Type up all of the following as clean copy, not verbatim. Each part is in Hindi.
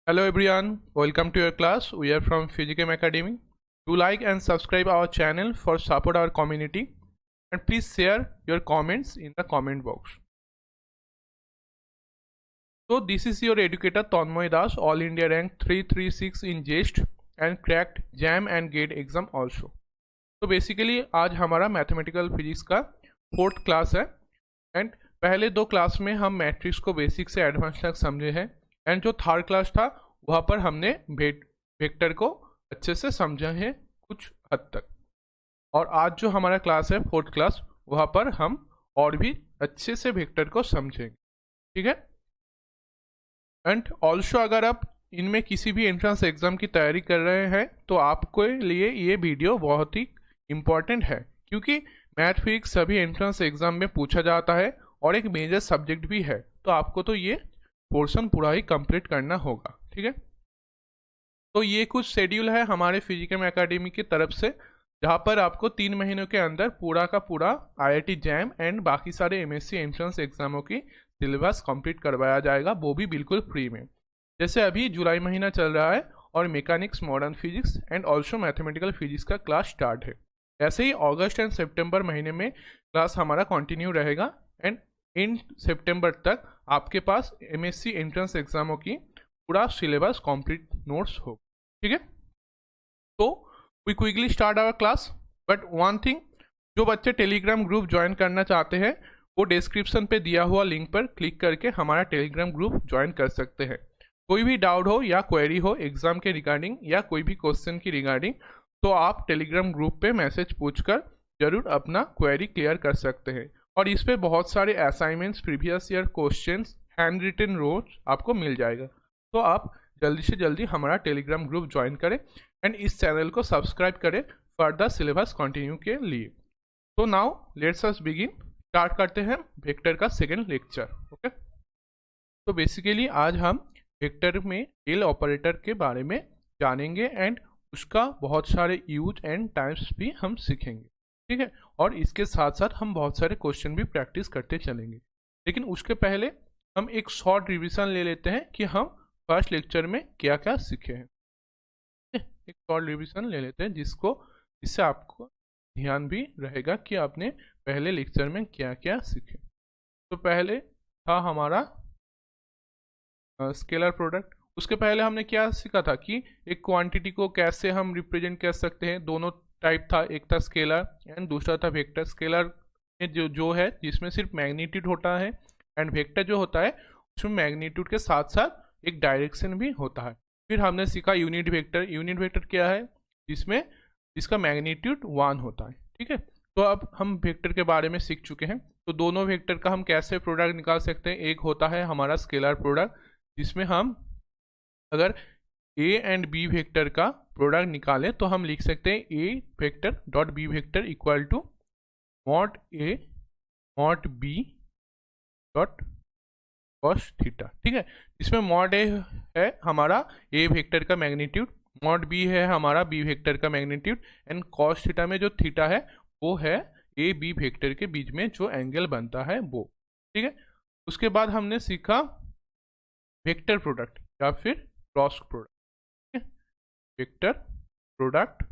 Hello everyone, welcome to your class. We are from Physicam Academy. Do like and subscribe our channel for support our community and please share your comments in the comment box. So this is your educator Tanmoy Das, All India rank 336 in GEST and cracked JAM and GATE exam also. तो बेसिकली आज हमारा मैथमेटिकल फिजिक्स का 4th क्लास है एंड पहले 2 क्लास में हम मैट्रिक्स को बेसिक से एडवांस तक समझे हैं एंड जो 3rd क्लास था वहाँ पर हमने वेक्टर को अच्छे से समझा है कुछ हद तक। और आज जो हमारा क्लास है 4th क्लास, वहाँ पर हम और भी अच्छे से वेक्टर को समझेंगे, ठीक है। एंड ऑल्सो अगर आप इनमें किसी भी एंट्रेंस एग्जाम की तैयारी कर रहे हैं तो आपके लिए ये वीडियो बहुत ही इम्पॉर्टेंट है, क्योंकि मैथ फिजिक्स सभी एंट्रेंस एग्जाम में पूछा जाता है और एक मेजर सब्जेक्ट भी है, तो आपको तो ये पोर्शन पूरा ही कंप्लीट करना होगा, ठीक है। तो ये कुछ शेड्यूल है हमारे फिजिकम एकेडमी की तरफ से, जहाँ पर आपको 3 महीनों के अंदर पूरा का पूरा IIT जैम एंड बाकी सारे MSc एंट्रेंस एग्जामों की सिलेबस कंप्लीट करवाया जाएगा, वो भी बिल्कुल फ्री में। जैसे अभी जुलाई महीना चल रहा है और mechanics, modern physics and also mathematical physics का क्लास स्टार्ट है। ऐसे ही अगस्त एंड सितंबर महीने में क्लास हमारा कंटिन्यू रहेगा एंड इन सितंबर तक आपके पास MSc एंट्रेंस एग्जामों की पूरा सिलेबस कंप्लीट नोट्स हो, ठीक है। तो we quickly start our class, but one thing, जो बच्चे टेलीग्राम ग्रुप ज्वाइन करना चाहते हैं वो डिस्क्रिप्शन पे दिया हुआ लिंक पर क्लिक करके हमारा टेलीग्राम ग्रुप ज्वाइन कर सकते हैं। कोई भी डाउट हो या क्वेरी हो एग्जाम के रिगार्डिंग या कोई भी क्वेश्चन की रिगार्डिंग, तो आप टेलीग्राम ग्रुप पे मैसेज पूछकर जरूर अपना क्वेरी क्लियर कर सकते हैं। और इस पे बहुत सारे assignments, previous year questions, hand written notes आपको मिल जाएगा। तो आप जल्दी से जल्दी हमारा टेलीग्राम ग्रुप ज्वाइन करें एंड इस चैनल को सब्सक्राइब करें फर्दर सिलेबस कंटिन्यू के लिए। तो now let's us begin, start करते हैं वेक्टर का सेकेंड लेक्चर, ओके। तो बेसिकली आज हम वेक्टर में टेल ऑपरेटर के बारे में जानेंगे एंड उसका बहुत सारे यूज एंड टाइप्स भी हम सीखेंगे, ठीक है। और इसके साथ साथ हम बहुत सारे क्वेश्चन भी प्रैक्टिस करते चलेंगे। लेकिन उसके पहले हम एक शॉर्ट रिविजन ले लेते हैं कि हम फर्स्ट लेक्चर में क्या क्या सीखे हैं। एक शॉर्ट रिविजन ले लेते हैं जिससे आपको ध्यान भी रहेगा कि आपने पहले लेक्चर में क्या क्या सीखे। तो पहले था हमारा स्केलर प्रोडक्ट। उसके पहले हमने क्या सीखा था कि एक क्वांटिटी को कैसे हम रिप्रेजेंट कर सकते हैं। दोनों टाइप था, एक था स्केलर एंड दूसरा था वेक्टर। स्केलर में जो है जिसमें सिर्फ मैग्नीट्यूड होता है एंड वेक्टर जो होता है उसमें मैग्नीट्यूड के साथ साथ एक डायरेक्शन भी होता है। फिर हमने सीखा यूनिट वेक्टर। यूनिट वेक्टर क्या है? जिसका मैग्नीट्यूड 1 होता है, ठीक है। तो अब हम वेक्टर के बारे में सीख चुके हैं। तो दोनों वेक्टर का हम कैसे प्रोडक्ट निकाल सकते हैं। एक होता है हमारा स्केलर प्रोडक्ट, जिसमें हम अगर a एंड b वेक्टर का प्रोडक्ट निकालें तो हम लिख सकते हैं a vector dot b vector equal to mod a mod b dot cos theta, ठीक है। इसमें मॉड ए है हमारा ए वेक्टर का मैग्नीट्यूड, मॉड बी है हमारा बी वेक्टर का मैग्नीट्यूड एंड कॉस थीटा में जो थीटा है वो है ए बी वेक्टर के बीच में जो एंगल बनता है वो, ठीक है। उसके बाद हमने सीखा वेक्टर प्रोडक्ट या फिर क्रॉस प्रोडक्ट, ठीक है। वेक्टर प्रोडक्ट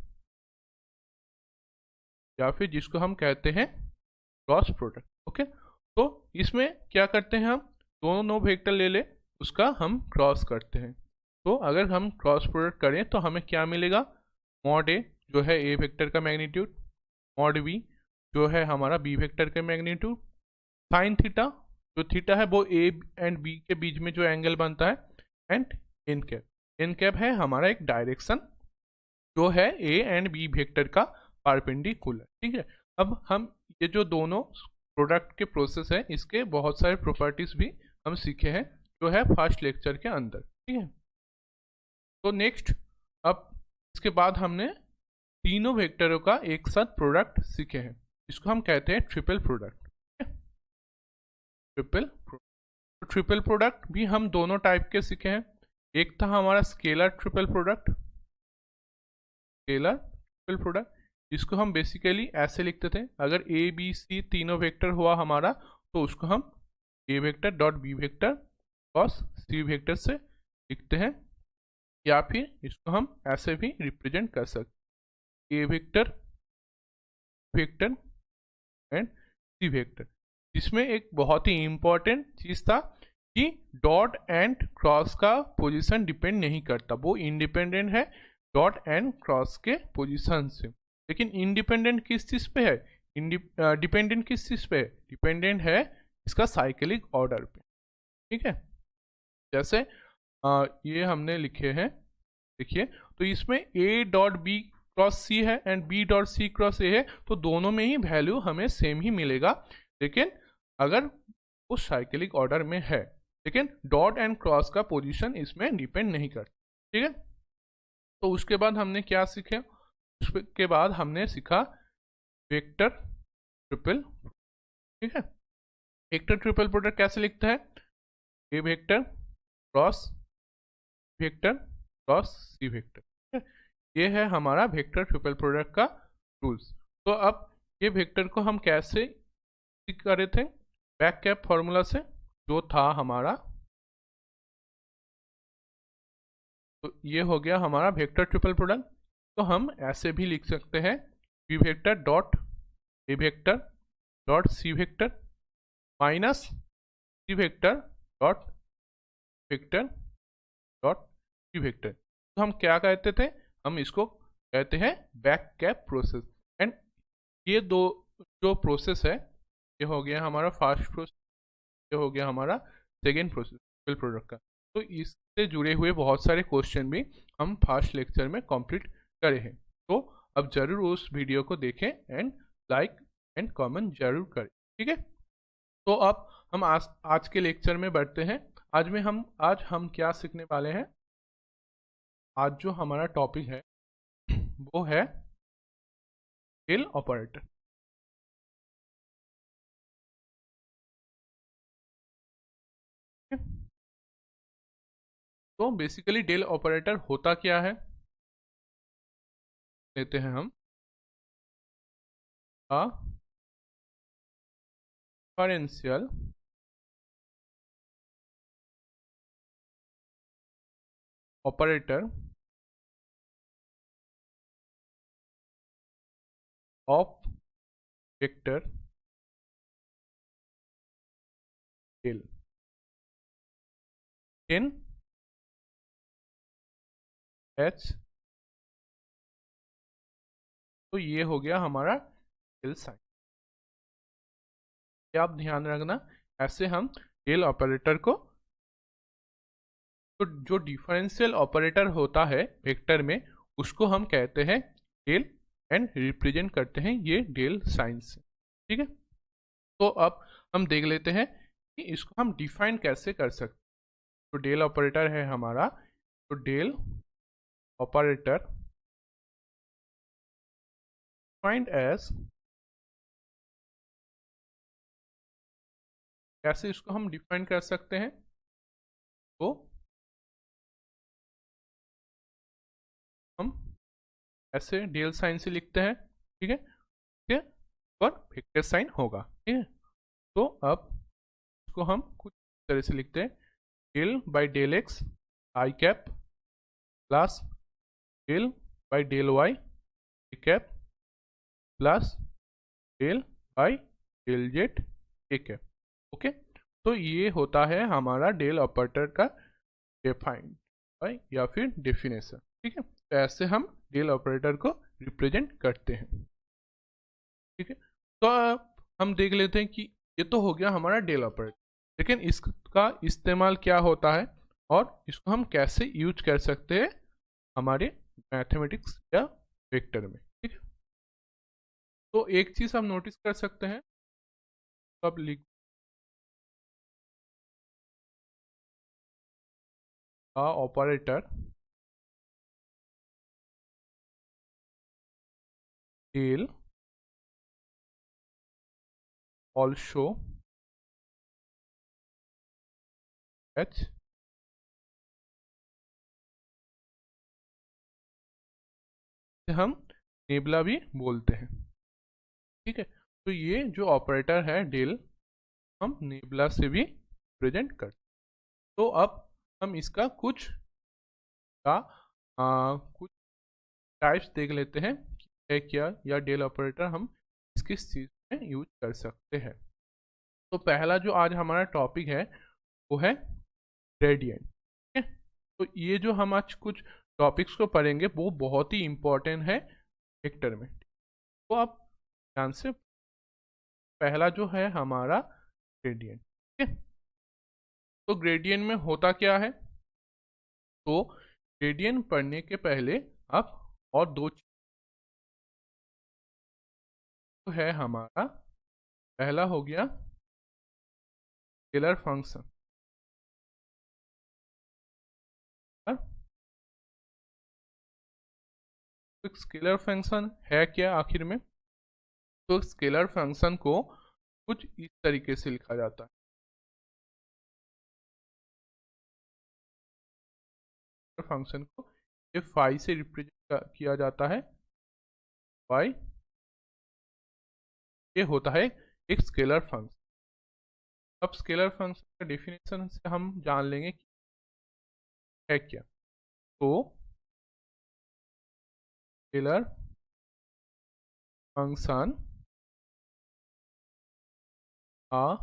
या फिर जिसको हम कहते हैं क्रॉस प्रोडक्ट, ओके। तो इसमें क्या करते हैं, हम दोनों वेक्टर ले ले उसका हम क्रॉस करते हैं। तो अगर हम क्रॉस प्रोडक्ट करें तो हमें क्या मिलेगा, मॉड ए जो है ए वेक्टर का मैग्नीट्यूड, मॉड बी जो है हमारा बी वेक्टर का मैग्नीट्यूड, साइन थीटा जो थीटा है वो ए एंड बी के बीच में जो एंगल बनता है, एंड एन कैप है हमारा एक डायरेक्शन जो है ए एंड बी वेक्टर का परपेंडिकुलर, ठीक है। अब हम ये जो दोनों प्रोडक्ट के प्रोसेस है इसके बहुत सारे प्रॉपर्टीज भी हम सीखे हैं जो है फर्स्ट लेक्चर के अंदर, ठीक है। तो नेक्स्ट अब इसके बाद हमने तीनों वेक्टरों का एक साथ प्रोडक्ट सीखे हैं, इसको हम कहते हैं ट्रिपल प्रोडक्ट, ट्रिपल प्रोडक्ट भी हम दोनों टाइप के सीखे हैं। एक था हमारा स्केलर ट्रिपल प्रोडक्ट जिसको हम बेसिकली ऐसे लिखते थे, अगर ए बी सी तीनों वेक्टर हुआ हमारा तो उसको हम a vector dot b vector cross c vector से लिखते हैं, या फिर इसको हम ऐसे भी रिप्रेजेंट कर सकते a vector vector and c vector, जिसमें एक बहुत ही इंपॉर्टेंट चीज था कि डॉट एंड क्रॉस का पोजीशन डिपेंड नहीं करता, वो इंडिपेंडेंट है डॉट एंड क्रॉस के पोजीशन से। लेकिन इंडिपेंडेंट किस चीज पे है, डिपेंडेंट किस चीज पे है, डिपेंडेंट है इसका साइक्लिक ऑर्डर पे। ठीक है, जैसे ये हमने लिखे हैं, देखिए तो इसमें A dot B cross C है and B dot C cross A है, तो दोनों में ही वैल्यू हमें सेम ही मिलेगा, लेकिन अगर वो साइक्लिक ऑर्डर में है, लेकिन डॉट एंड क्रॉस का पोजीशन इसमें डिपेंड नहीं करता। ठीक है, तो उसके बाद हमने क्या सीखे, उसके बाद हमने सीखा वेक्टर ट्रिपल। ठीक है, वेक्टर ट्रिपल प्रोडक्ट कैसे लिखता है, ए vector cross vector cross C vector. ये है हमारा वेक्टर ट्रिपल प्रोडक्ट का रूल्स। तो अब ये वेक्टर को हम कैसे कर रहे थे, बैक कैप फॉर्मूला से जो था हमारा, तो ये हो गया हमारा वेक्टर ट्रिपल प्रोडक्ट। तो हम ऐसे भी लिख सकते हैं B vector dot A vector dot C vector minus C vector dot vector dot C vector. तो हम क्या कहते थे, हम इसको कहते हैं बैक कैप प्रोसेस। एंड ये दो जो प्रोसेस है, ये हो गया हमारा फर्स्ट प्रोसेस, ये हो गया हमारा सेकेंड प्रोसेस ट्रिपल प्रोडक्ट का। तो इससे जुड़े हुए बहुत सारे क्वेश्चन भी हम फर्स्ट लेक्चर में कंप्लीट करे हैं। तो अब जरूर उस वीडियो को देखें एंड लाइक एंड कमेंट जरूर करें। ठीक है, तो अब हम आज के लेक्चर में बढ़ते हैं। आज हम क्या सीखने वाले हैं, आज जो हमारा टॉपिक है वो है डेल ऑपरेटर। तो बेसिकली डेल ऑपरेटर होता क्या है, लेते हैं हम differential operator of vector del in H. तो ये हो गया हमारा डेल साइन। आप ध्यान रखना, ऐसे हम डेल ऑपरेटर को, तो जो डिफरेंशियल ऑपरेटर होता है वेक्टर में उसको हम कहते हैं डेल एंड रिप्रेजेंट करते हैं ये डेल साइन से। ठीक है, तो अब हम देख लेते हैं कि इसको हम डिफाइन कैसे कर सकते हैं। तो डेल ऑपरेटर है हमारा, तो डेल ऑपरेटर डिफाइंड एज, कैसे इसको हम डिफाइन कर सकते हैं, तो हम ऐसे डेल साइन से लिखते हैं। ठीक है, ठीक है, और वेक्टर साइन होगा। ठीक है, तो अब इसको हम कुछ तरह से लिखते हैं, del by del X I cap plus del by del Y cap plus del by del Z A cap. Okay, तो ये होता है हमारा डेल ऑपरेटर का डिफाइंड बाई या फिर डेफिनेशन। ठीक है, तो ऐसे हम डेल ऑपरेटर को रिप्रेजेंट करते हैं। ठीक है, तो अब हम देख लेते हैं कि ये तो हो गया हमारा डेल ऑपरेटर, लेकिन इसका इस्तेमाल क्या होता है और इसको हम कैसे यूज कर सकते हैं हमारे मैथमेटिक्स या वेक्टर में। ठीक है, तो एक चीज हम नोटिस कर सकते हैं, अब लिख ऑपरेटर डेल ऑल्सो एच हम नेबला भी बोलते हैं। ठीक है, तो ये जो ऑपरेटर है डेल, हम नेबला से भी प्रेजेंट करते हैं। तो अब हम इसका कुछ का कुछ टाइप्स देख लेते हैं कि है क्या, या डेल ऑपरेटर हम किस किस चीज़ में यूज कर सकते हैं। तो पहला जो आज हमारा टॉपिक है वो है ग्रेडियंट। ठीक है, तो ये जो हम आज कुछ टॉपिक्स को पढ़ेंगे वो बहुत ही इंपॉर्टेंट है वेक्टर में। तो आप ध्यान से, पहला जो है हमारा ग्रेडियंट। ठीक है, तो ग्रेडियंट में होता क्या है, तो ग्रेडियंट पढ़ने के पहले आप और दो चीज तो है हमारा, पहला हो गया स्केलर फंक्शन। तो स्केलर फंक्शन है क्या आखिर में, तो स्केलर फंक्शन को कुछ इस तरीके से लिखा जाता है। फंक्शन को ये फाई से रिप्रेजेंट किया जाता है। फाई ये होता है एक स्केलर फंक्शन। अब स्केलर फंक्शन का डेफिनेशन से हम जान लेंगे कि है क्या। तो scalar function a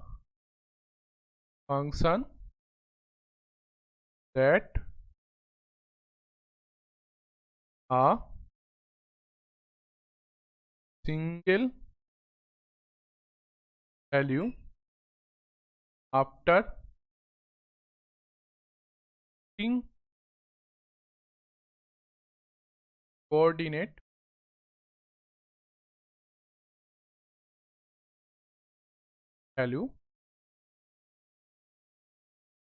function that a single value after fixing coordinate value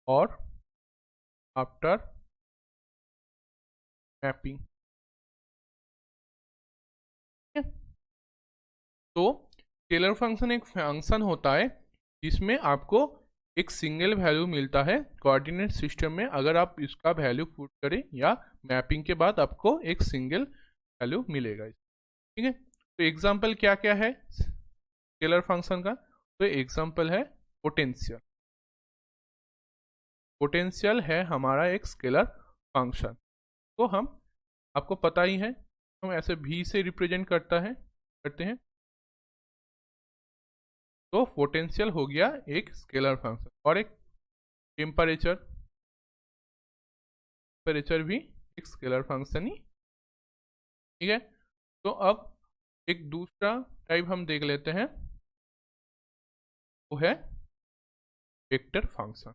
or after mapping। तो स्केलर फंक्शन एक फंक्शन होता है जिसमें आपको एक सिंगल वैल्यू मिलता है कोऑर्डिनेट सिस्टम में। अगर आप इसका वैल्यू पुट करें या मैपिंग के बाद आपको एक सिंगल वैल्यू मिलेगा। ठीक है, तो एग्जांपल क्या क्या है स्केलर फंक्शन का, तो एग्जांपल है पोटेंशियल। पोटेंशियल है हमारा एक स्केलर फंक्शन। तो हम आपको पता ही है, हम ऐसे भी से रिप्रेजेंट करते हैं। तो पोटेंशियल हो गया एक स्केलर फंक्शन। और एक टेम्परेचर, टेम्परेचर भी एक स्केलर फंक्शन ही। ठीक है, तो अब एक दूसरा टाइप हम देख लेते हैं, वो है वेक्टर फंक्शन।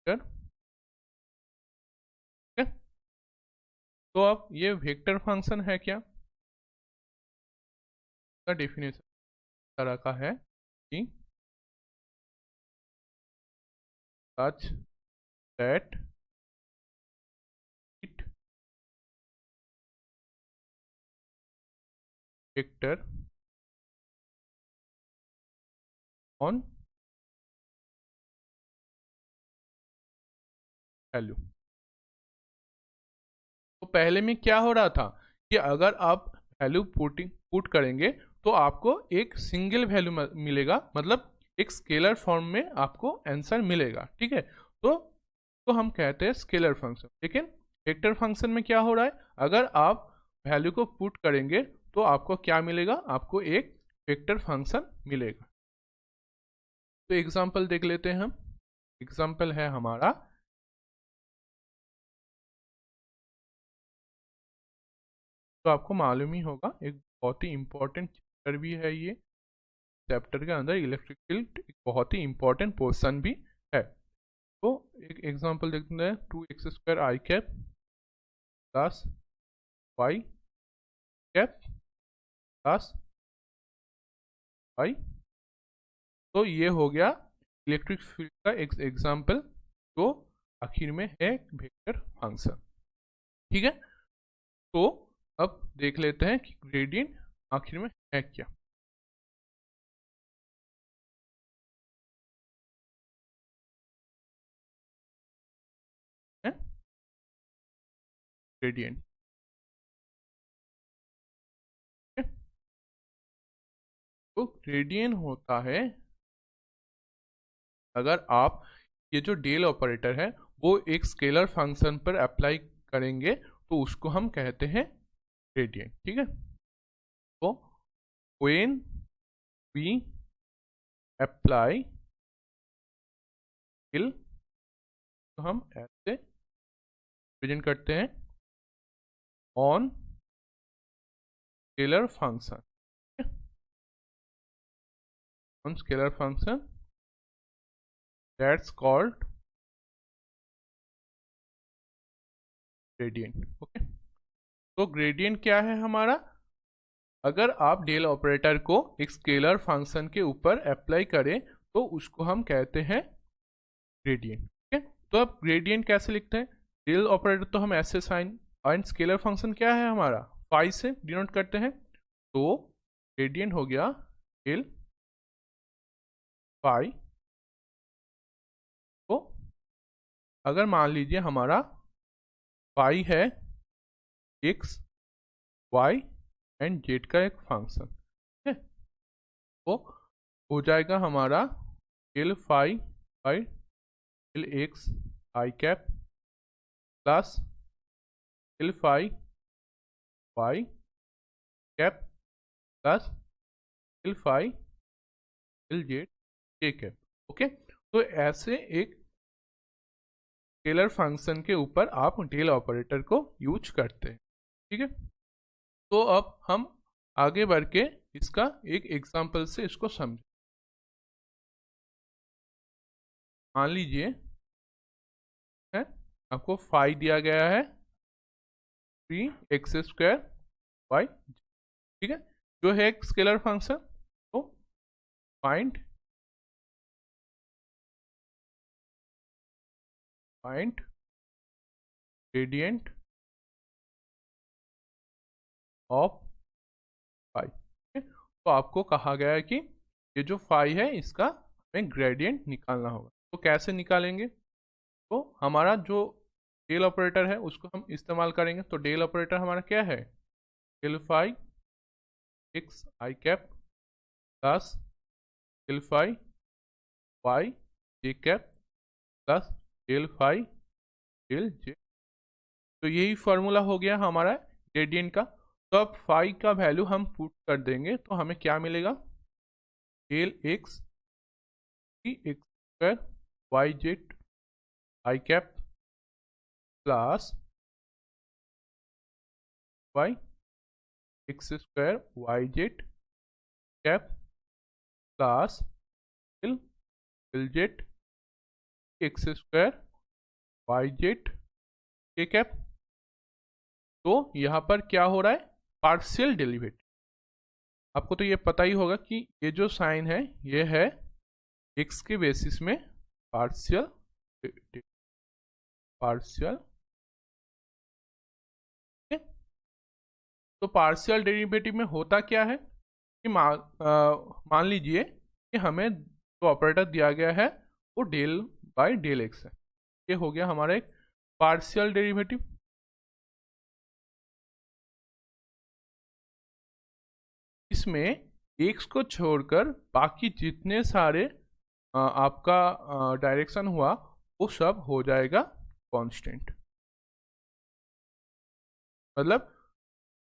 ठीक है, तो अब ये वेक्टर फंक्शन है क्या, का डेफिनेशन तरह का है कि such that it vector on value. तो पहले में क्या हो रहा था कि अगर आप वैल्यू पुट करेंगे तो आपको एक सिंगल वैल्यू मिलेगा, मतलब एक स्केलर फॉर्म में आपको आंसर मिलेगा। ठीक है, तो हम कहते हैं स्केलर फंक्शन। लेकिन वेक्टर फंक्शन में क्या हो रहा है, अगर आप वैल्यू को पुट करेंगे तो आपको क्या मिलेगा, आपको एक वेक्टर फंक्शन मिलेगा। तो एग्जांपल देख लेते हैं हम। एग्जांपल है हमारा, तो आपको मालूम ही होगा एक बहुत ही इंपॉर्टेंट चैप्टर भी है ये। चैप्टर के अंदर इलेक्ट्रिक फील्ड एक बहुत ही इंपॉर्टेंट पोर्शन भी है। तो एक एग्जांपल देखते हैं, 2x² i cap plus Y cap plus Y. तो ये हो गया इलेक्ट्रिक फील्ड का एक एग्जांपल जो आखिर में है वेक्टर फंक्शन। ठीक है, तो अब देख लेते हैं कि ग्रेडियंट आखिर में है क्या। है ग्रेडियंट। तो ग्रेडियंट होता है, अगर आप ये जो डेल ऑपरेटर है वो एक स्केलर फंक्शन पर अप्लाई करेंगे तो उसको हम कहते हैं ग्रेडियंट। ठीक है, तो व्हेन वी अप्लाई स्केल तो हम ऐसे प्रेजेंट करते हैं on scalar function, on scalar function that's called gradient. Okay, तो ग्रेडियंट क्या है हमारा? अगर आप डेल ऑपरेटर को एक स्केलर फंक्शन के ऊपर अप्लाई करें तो उसको हम कहते हैं ग्रेडियंट। ठीक है, तो अब ग्रेडियंट कैसे लिखते हैं? डेल ऑपरेटर तो हम ऐसे साइन, एंड स्केलर फंक्शन क्या है हमारा? फाई से डिनोट करते हैं, तो ग्रेडियंट हो गया डेल फाई। तो अगर मान लीजिए हमारा फाई है एक्स वाई एंड जेड का एक फंक्शन, ठीक है, तो हो जाएगा हमारा del phi by del X I cap plus del phi Y cap plus del phi del Z के कैप। ओके, तो ऐसे एक स्केलर फंक्शन के ऊपर आप डेल ऑपरेटर को यूज करते हैं। ठीक है, तो अब हम आगे बढ़ के इसका एक एग्जांपल से इसको समझें। मान लीजिए है आपको फाई दिया गया है 3x² वाई, ठीक है, जो है एक स्केलर फंक्शन। तो फाइंड ग्रेडियंट ऑफ फाई। तो आपको कहा गया है कि ये जो फाई है इसका हमें ग्रेडियंट निकालना होगा। तो कैसे निकालेंगे? तो हमारा जो डेल ऑपरेटर है उसको हम इस्तेमाल करेंगे। तो डेल ऑपरेटर हमारा क्या है? डेल फाई एक्स आई cap plus del phi y जे cap plus del phi del j. तो यही फॉर्मूला हो गया हमारा ग्रेडियंट का। तो अब फाई का वैल्यू हम पुट कर देंगे तो हमें क्या मिलेगा? Del X x² Y Z I cap plus Y x² Y Z cap plus del del Z x² Y Z के कैप। तो यहाँ पर क्या हो रहा है? Partial derivative. आपको तो ये पता ही होगा कि ये जो साइन है ये है x के बेसिस में पार्शियल पार्शियल। तो पार्शियल डेरिवेटिव में होता क्या है कि मान लीजिए कि हमें जो ऑपरेटर दिया गया है वो डेल बाय डेल एक्स है। ये हो गया हमारा एक पार्शियल डेरिवेटिव। इसमें एक्स को छोड़कर बाकी जितने सारे आपका डायरेक्शन हुआ वो सब हो जाएगा कांस्टेंट। मतलब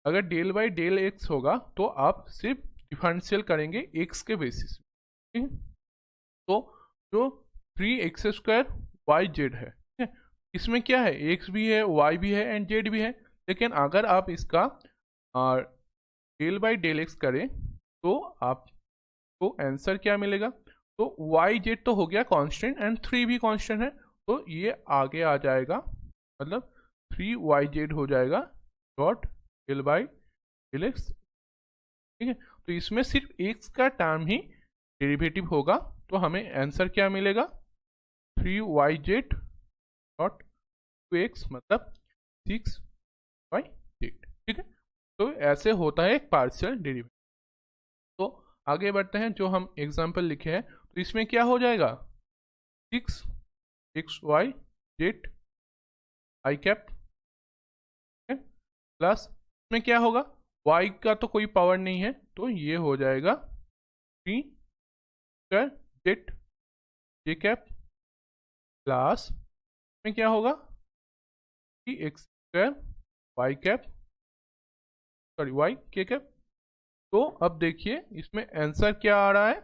अगर डेल बाई डेल एक्स होगा तो आप सिर्फ डिफरेंशियल करेंगे एक्स के बेसिस में। ठीक है, तो जो 3x² वाई जेड है, ठीक है, इसमें क्या है? एक्स भी है, वाई भी है एंड जेड भी है। लेकिन अगर आप इसका डेल बाई डेल एक्स करें तो आपको आंसर क्या मिलेगा? तो वाई जेड तो हो गया कांस्टेंट एंड 3 भी कांस्टेंट है, तो ये आगे आ जाएगा, मतलब 3y जेड हो जाएगा dot del by del X. ठीक है, तो इसमें सिर्फ एक्स का टर्म ही डेरिवेटिव होगा, तो हमें आंसर क्या मिलेगा? 3y जेड डॉट 2x मतलब 6y जेड। ठीक है, तो ऐसे होता है एक पार्शियल डेरिवेटिव। तो आगे बढ़ते हैं, जो हम एग्जाम्पल लिखे हैं तो इसमें क्या हो जाएगा? 6xy Z I cap plus इसमें क्या होगा? y का तो कोई पावर नहीं है तो ये हो जाएगा 3 जेड जे कैप प्लस में क्या होगा कि X square Y cap, sorry Y के कैप। तो अब देखिए इसमें आंसर क्या आ रहा है।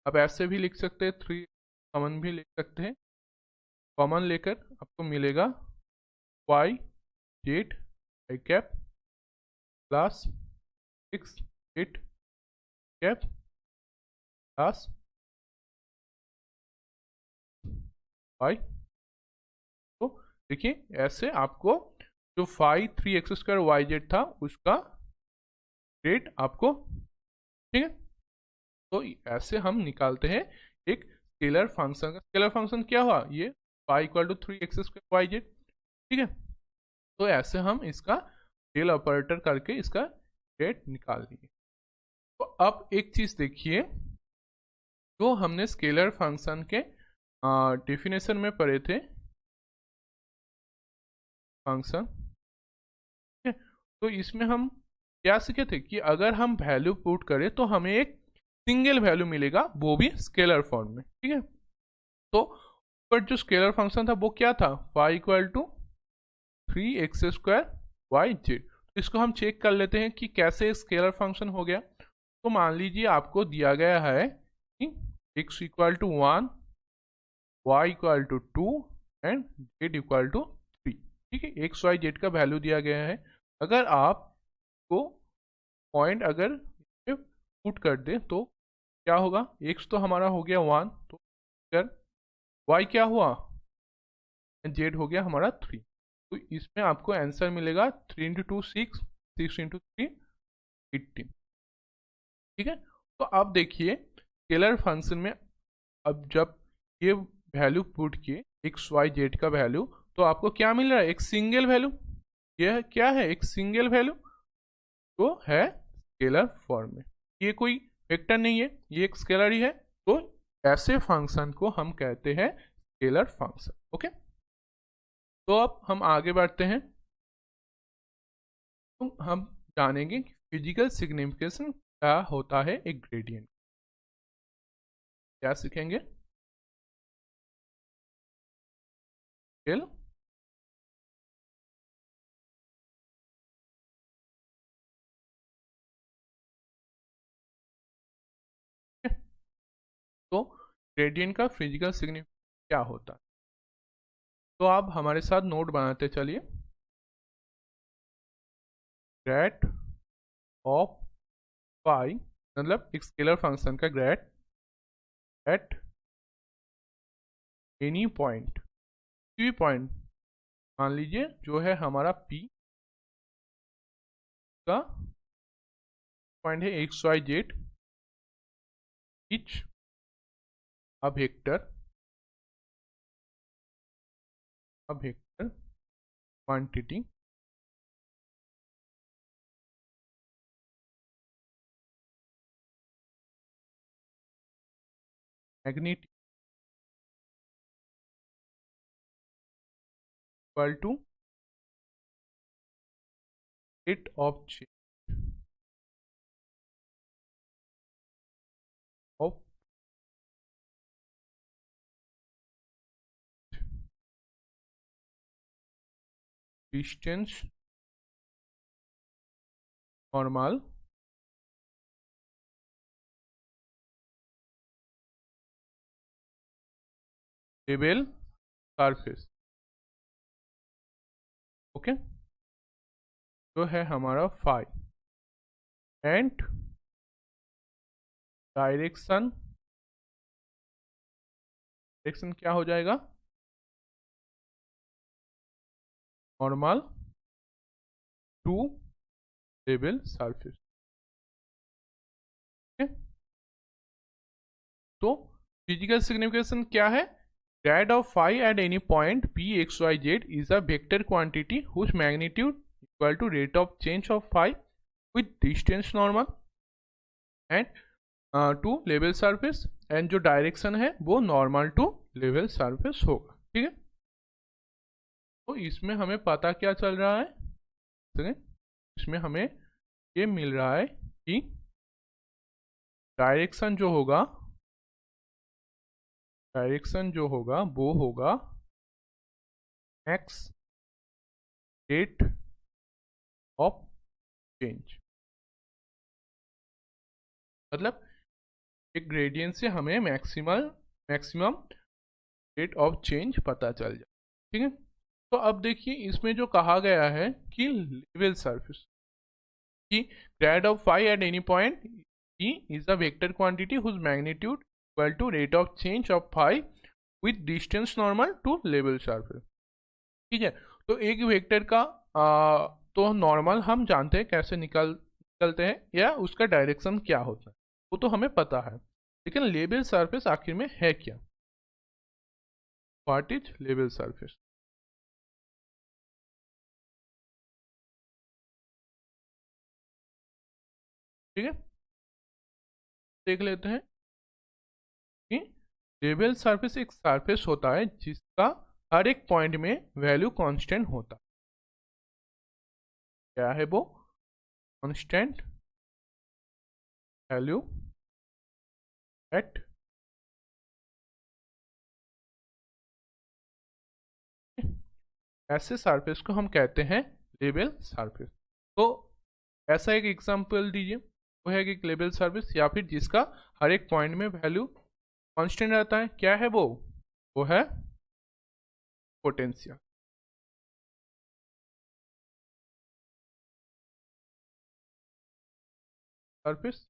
आप ऐसे भी लिख सकते हैं, 3 कॉमन भी लिख सकते हैं। कॉमन लेकर आपको मिलेगा Y Z I cap plus 6 8 cap plus Y. तो देखिए ऐसे आपको जो 5 3 x² YZ था उसका रेट आपको, ठीक है। तो ऐसे हम निकालते हैं एक स्केलर फंक्शन का। स्केलर फंक्शन क्या हुआ, ये 5 = 3 x² YZ, ठीक है। तो ऐसे हम इसका स्केल ऑपरेटर करके इसका रेट निकाल दिए। तो अब एक चीज देखिए, जो हमने स्केलर फंक्शन के डेफिनेशन में पढ़े थे फंक्शन, ठीक है। तो इसमें हम क्या सीखे थे कि अगर हम वैल्यू पुट करें तो हमें एक सिंगल वैल्यू मिलेगा, वो भी स्केलर फॉर्म में, ठीक है। तो पर जो स्केलर फंक्शन था वो क्या था, 5 = 3 x² YZ। तो इसको हम चेक कर लेते हैं कि कैसे स्केलर फंक्शन हो गया। तो मान लीजिए आपको दिया गया है कि x = 1, y = 2 एंड z = 3, ठीक है। x y z का वैल्यू दिया गया है। अगर आपको पॉइंट अगर पुट कर दे तो क्या होगा, x तो हमारा हो गया 1, तो अगर y क्या हुआ, z हो गया हमारा 3। तो इसमें आपको आंसर मिलेगा 3 × 2 6, 6 × 3 18, ठीक है। तो अब देखिए स्केलर फंक्शन में अब जब ये वैल्यू पुट किए एक्स वाई जेड का वैल्यू, तो आपको क्या मिल रहा है, एक सिंगल वैल्यू। यह क्या है, एक सिंगल वैल्यू, तो है स्केलर फॉर्म में। ये कोई वेक्टर नहीं है, ये एक स्केलर ही है। तो ऐसे फंक्शन को हम कहते हैं स्केलर फंक्शन, ओके। तो अब हम आगे बढ़ते हैं। तो हम जानेंगे कि फिजिकल सिग्निफिकेशन क्या होता है एक ग्रेडियंट, क्या सीखेंगे स्केल। तो ग्रेडियंट का फिजिकल सिग्निफिकेशन क्या होता है, तो आप हमारे साथ नोट बनाते चलिए। ग्रेड ऑफ फाई मतलब एक स्केलर फंक्शन का ग्रेड एट एनी पॉइंट, किसी भी पॉइंट, मान लीजिए जो है हमारा P का पॉइंट है X Y Z, each a vector quantity magnitude equal to rate of change of distance normal level surface, okay. जो है हमारा फाई एंड डायरेक्शन, डायरेक्शन क्या हो जाएगा, नॉर्मल टू लेवल सरफेस, ठीक है। तो फिजिकल सिग्निफिकेशन क्या है, grad of phi at any point p x y z is a vector quantity whose magnitude equal to rate of change of phi with distance normal and to level surface, and जो डायरेक्शन है वो नॉर्मल टू लेवल सरफेस होगा, ठीक है। तो इसमें हमें पता क्या चल रहा है, इसमें हमें ये मिल रहा है कि डायरेक्शन जो होगा वो होगा मैक्स रेट ऑफ चेंज, मतलब एक ग्रेडियंट से हमें मैक्सिमम रेट ऑफ चेंज पता चल जाए। ठीक है, तो अब देखिए इसमें जो कहा गया है कि लेवल सरफेस की grad of phi at any point E is a vector quantity whose magnitude equal to rate of change of phi with distance normal to level surface. ठीक है, तो एक वेक्टर का तो नॉर्मल हम जानते हैं कैसे निकलते हैं या उसका डायरेक्शन क्या होता है, वो तो हमें पता है, लेकिन लेवल सरफेस आखिर में है क्या? What is level surface? ठीक है, देख लेते हैं कि लेवल सरफेस एक सरफेस होता है जिसका हर एक पॉइंट में वैल्यू कांस्टेंट होता है। क्या है वो? कांस्टेंट वैल्यू एट ऐसे सरफेस को हम कहते हैं लेवल सरफेस। तो ऐसा एक एग्जांपल दीजिए, वो है कि लेवल सरफेस या फिर जिसका हर एक पॉइंट में वैल्यू कांस्टेंट रहता है। क्या है वो है पोटेंशियल सरफेस।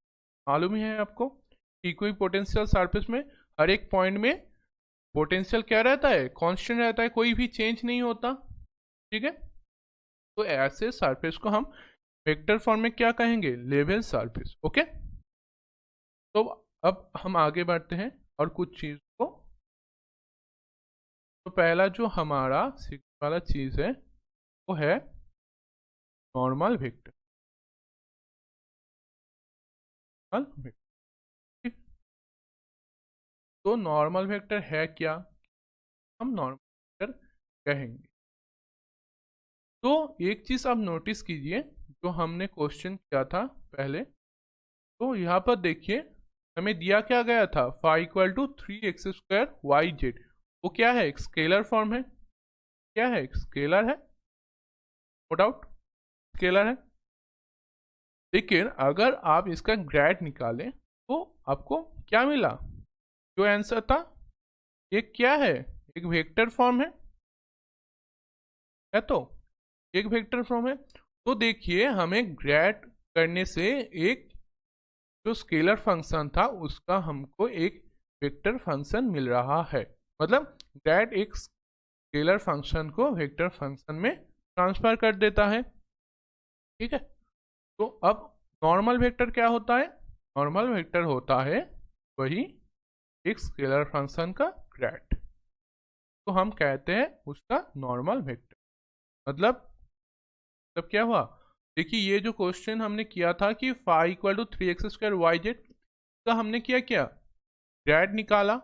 मालूम ही है आपको कि कोई पोटेंशियल सरफेस में हर एक पॉइंट में पोटेंशियल क्या रहता है? कांस्टेंट रहता है, कोई भी चेंज नहीं होता। ठीक है, तो ऐसे सरफेस को हम वेक्टर फॉर्म में क्या कहेंगे? Level surface. ओके, तो अब हम आगे बढ़ते हैं और कुछ चीज को। तो पहला जो हमारा सीखने वाला चीज है वो है नॉर्मल वेक्टर। नॉर्मल वेक्टर, तो नॉर्मल वेक्टर है क्या? हम नॉर्मल वेक्टर कहेंगे। तो एक चीज आप नोटिस कीजिए, जो हमने क्वेश्चन किया था पहले, तो यहाँ पर देखिए हमें दिया क्या गया था? Phi equal to 3x² Y Z. वो क्या है? एक स्केलर फॉर्म है। क्या है? एक स्केलर है, नो डाउट स्केलर है। लेकिन अगर आप इसका ग्रेड निकालें तो आपको क्या मिला? जो आंसर था ये क्या है? एक वेक्टर फॉर्म है तो एक वेक्टर फॉर्म है। तो देखिए हमें ग्रेड करने से एक जो स्केलर फंक्शन था उसका हमको एक वेक्टर फंक्शन मिल रहा है। मतलब ग्रेड एक स्केलर फंक्शन को वेक्टर फंक्शन में ट्रांसफर कर देता है। ठीक है, तो अब नॉर्मल वेक्टर क्या होता है? नॉर्मल वेक्टर होता है वही एक स्केलर फंक्शन का ग्रेड, तो हम कहते हैं उसका नॉर्मल वेक्टर। मतलब तब क्या हुआ? देखिए ये जो क्वेश्चन हमने किया था कि phi equal to 3x² Y Z का हमने क्या ग्रेड निकाला।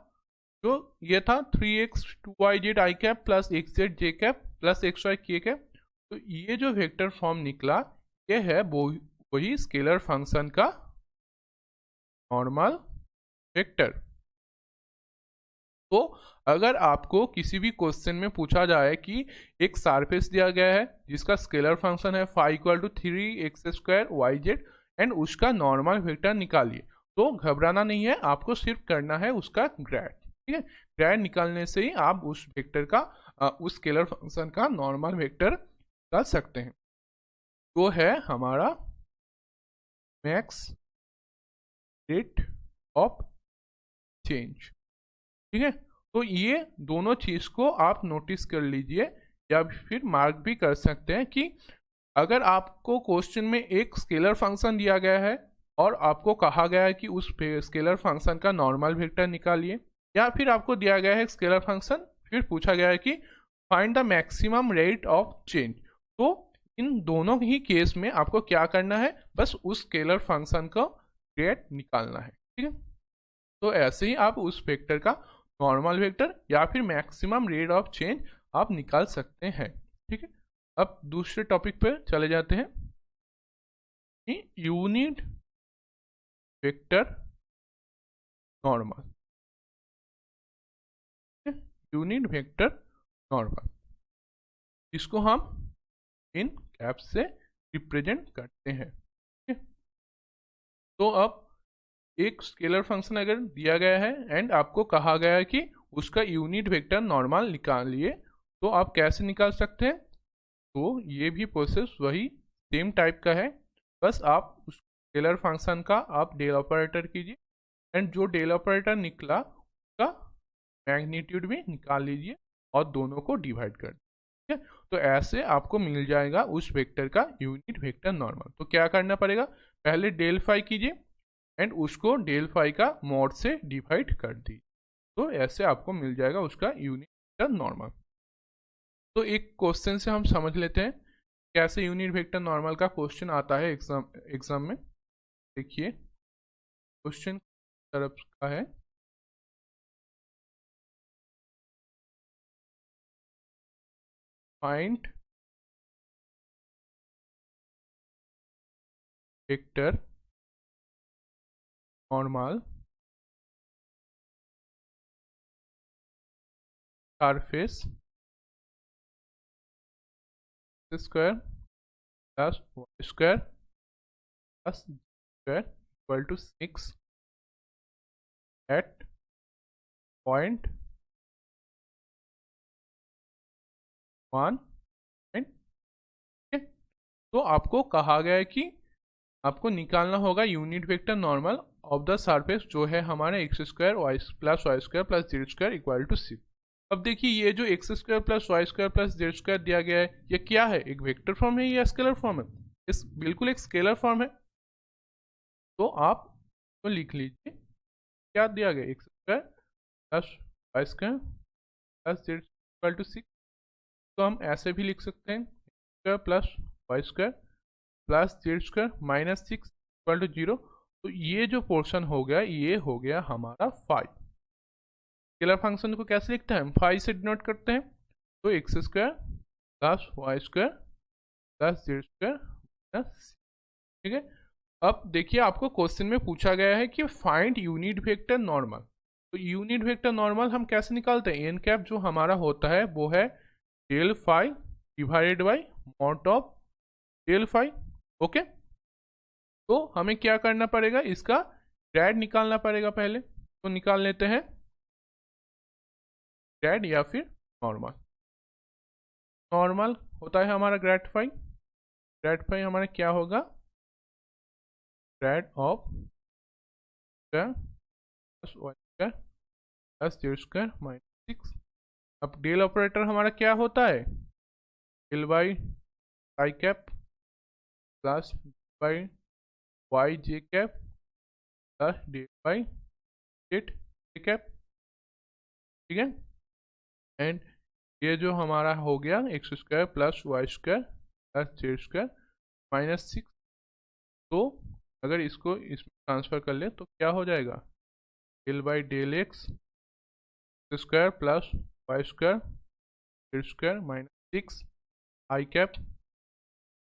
जो ये था 3x2y z आई कैप प्लस एक्स जेड जे कैप प्लस एक्स वाई के कैप। तो ये जो वेक्टर फॉर्म निकला ये है वही स्केलर फंक्शन का नॉर्मल वेक्टर। तो अगर आपको किसी भी क्वेश्चन में पूछा जाए कि एक सरफेस दिया गया है जिसका स्केलर फंक्शन है phi equal to 3x² Y Z and उसका नॉर्मल वेक्टर निकालिए, तो घबराना नहीं है, आपको सिर्फ करना है उसका ग्रेड। ठीक है, ग्रेड निकालने से ही आप उस वेक्टर का उस स्केलर फंक्शन का नॉर्मल वेक्टर निकाल सकते हैं। वो है हमारा मैक्स रेट ऑफ चेंज। ठीक है, तो ये दोनों चीज को आप नोटिस कर लीजिए या फिर मार्क भी कर सकते हैं कि अगर आपको क्वेश्चन में एक स्केलर फंक्शन दिया गया है और आपको कहा गया है कि उस स्केलर फंक्शन का नॉर्मल वेक्टर निकालिए, या फिर आपको दिया गया है एक स्केलर फंक्शन फिर पूछा गया है कि find the maximum rate of change, तो इन दोनों ही केस में आपको क्या करना है? बस उस स्केलर फंक्शन का रेट निकालना है। ठीक है, तो ऐसे ही आप उस वेक्टर का नॉर्मल वेक्टर या फिर मैक्सिमम रेट ऑफ चेंज आप निकाल सकते हैं। ठीक है, अब दूसरे टॉपिक पर चले जाते हैं। Unit vector normal. Unit vector normal, इसको हम इन कैप्स से रिप्रेजेंट करते हैं। ठीक है? तो अब एक स्केलर फंक्शन अगर दिया गया है एंड आपको कहा गया है कि उसका यूनिट वेक्टर नॉर्मल निकालिए, तो आप कैसे निकाल सकते हैं? तो ये भी प्रोसेस वही सेम टाइप का है, बस आप उस स्केलर फंक्शन का आप डेल ऑपरेटर कीजिए एंड जो डेल ऑपरेटर निकला उसका मैग्नीट्यूड भी निकाल लीजिए और दोनों को डिवाइड कर दीजिए। ठीक है, तो ऐसे आपको मिल जाएगा उस वेक्टर का यूनिट वेक्टर नॉर्मल। तो क्या करना पड़ेगा, पहले डेल फाई कीजिए एंड उसको डेल फाई का मॉड से डिवाइड कर दीजिए, तो ऐसे आपको मिल जाएगा उसका यूनिट वेक्टर नॉर्मल। तो एक क्वेश्चन से हम समझ लेते हैं कैसे यूनिट वेक्टर नॉर्मल का क्वेश्चन आता है एग्जाम में। देखिए क्वेश्चन तरफ का है, find vector normal surface square plus Y square plus square equal to 6 at point 1 and. तो आपको कहा गया है कि आपको निकालना होगा unit vector normal of the surface जो है हमारे X square Y square plus Z square equal to 6। अब देखिए ये जो X square plus Y square plus Z square दिया गया है ये क्या है, एक वेक्टर फॉर्म है या स्केलर फॉर्म है? इस बिल्कुल एक स्केलर फॉर्म है। तो आप तो लिख लीजिए क्या दिया गया, X square plus Y square plus Z equal to 6। तो हम ऐसे भी लिख सकते हैं square plus Y square plus Z square minus 6 equal to 0। तो ये जो पोर्शन हो गया ये हो गया हमारा 5। स्केलर फंक्शन को कैसे लिखते हैं, हम 5 से डिनोट करते हैं। तो X square plus Y square plus Z square minus. ठीक है, अब देखिए आपको क्वेश्चन में पूछा गया है कि फाइंड यूनिट वेक्टर नॉर्मल। तो यूनिट वेक्टर नॉर्मल हम कैसे निकालते हैं, एन कैप जो हमारा होता है वो है del phi divided by mod of del phi. Okay, तो हमें क्या करना पड़ेगा, इसका ग्रेड निकालना पड़ेगा पहले। तो निकाल लेते हैं ग्रेड या फिर नॉर्मल। नॉर्मल होता है हमारा ग्रेड फाई, ग्रेड फाई हमारा क्या होगा, grad of square plus Y square plus Z square minus 6। अब डेल ऑपरेटर हमारा क्या होता है, del by I cap plus by Y J cap plus del by Z J cap. ठीक है, एंड ये जो हमारा हो गया X square plus Y square plus Z square minus 6। तो अगर इसको इसमें ट्रांसफर कर ले तो क्या हो जाएगा, del by del X square plus Y square Z square minus 6 I cap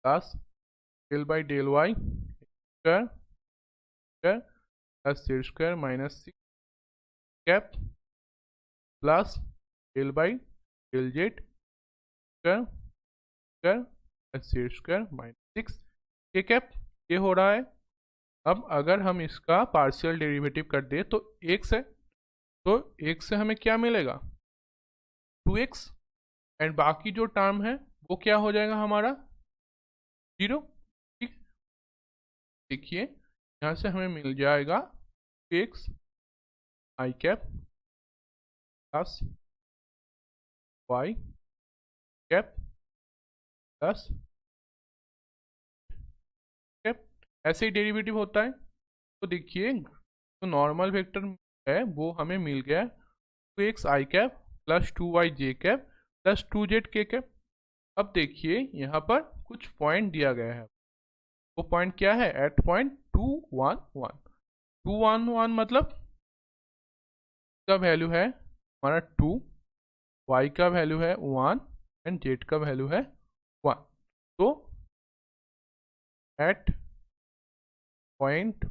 plus del by del Y square square plus Z square minus 6 cap plus del by del Z square square plus Z square minus 6 ये कैप। ये हो रहा है। अब अगर हम इसका पार्शियल डेरिवेटिव कर दे तो एक्स है, तो एक्स से हमें क्या मिलेगा 2x एंड बाकी जो टर्म है वो क्या हो जाएगा हमारा 0। ठीक, देखिए यहाँ से हमें मिल जाएगा एक्स आई cap plus Y cap plus cap, ऐसे ही डेरिवेटिव होता है। तो देखिए तो नॉर्मल वेक्टर है वो हमें मिल गया 2x आई कैप प्लस 2y जे कैप प्लस 2z के कैप। अब देखिए यहाँ पर कुछ पॉइंट दिया गया है, वो पॉइंट क्या है, एट पॉइंट 211। 211 मतलब का वैल्यू है हमारा 2, y का वैल्यू है 1 एंड z का वैल्यू है 1। तो एट पॉइंट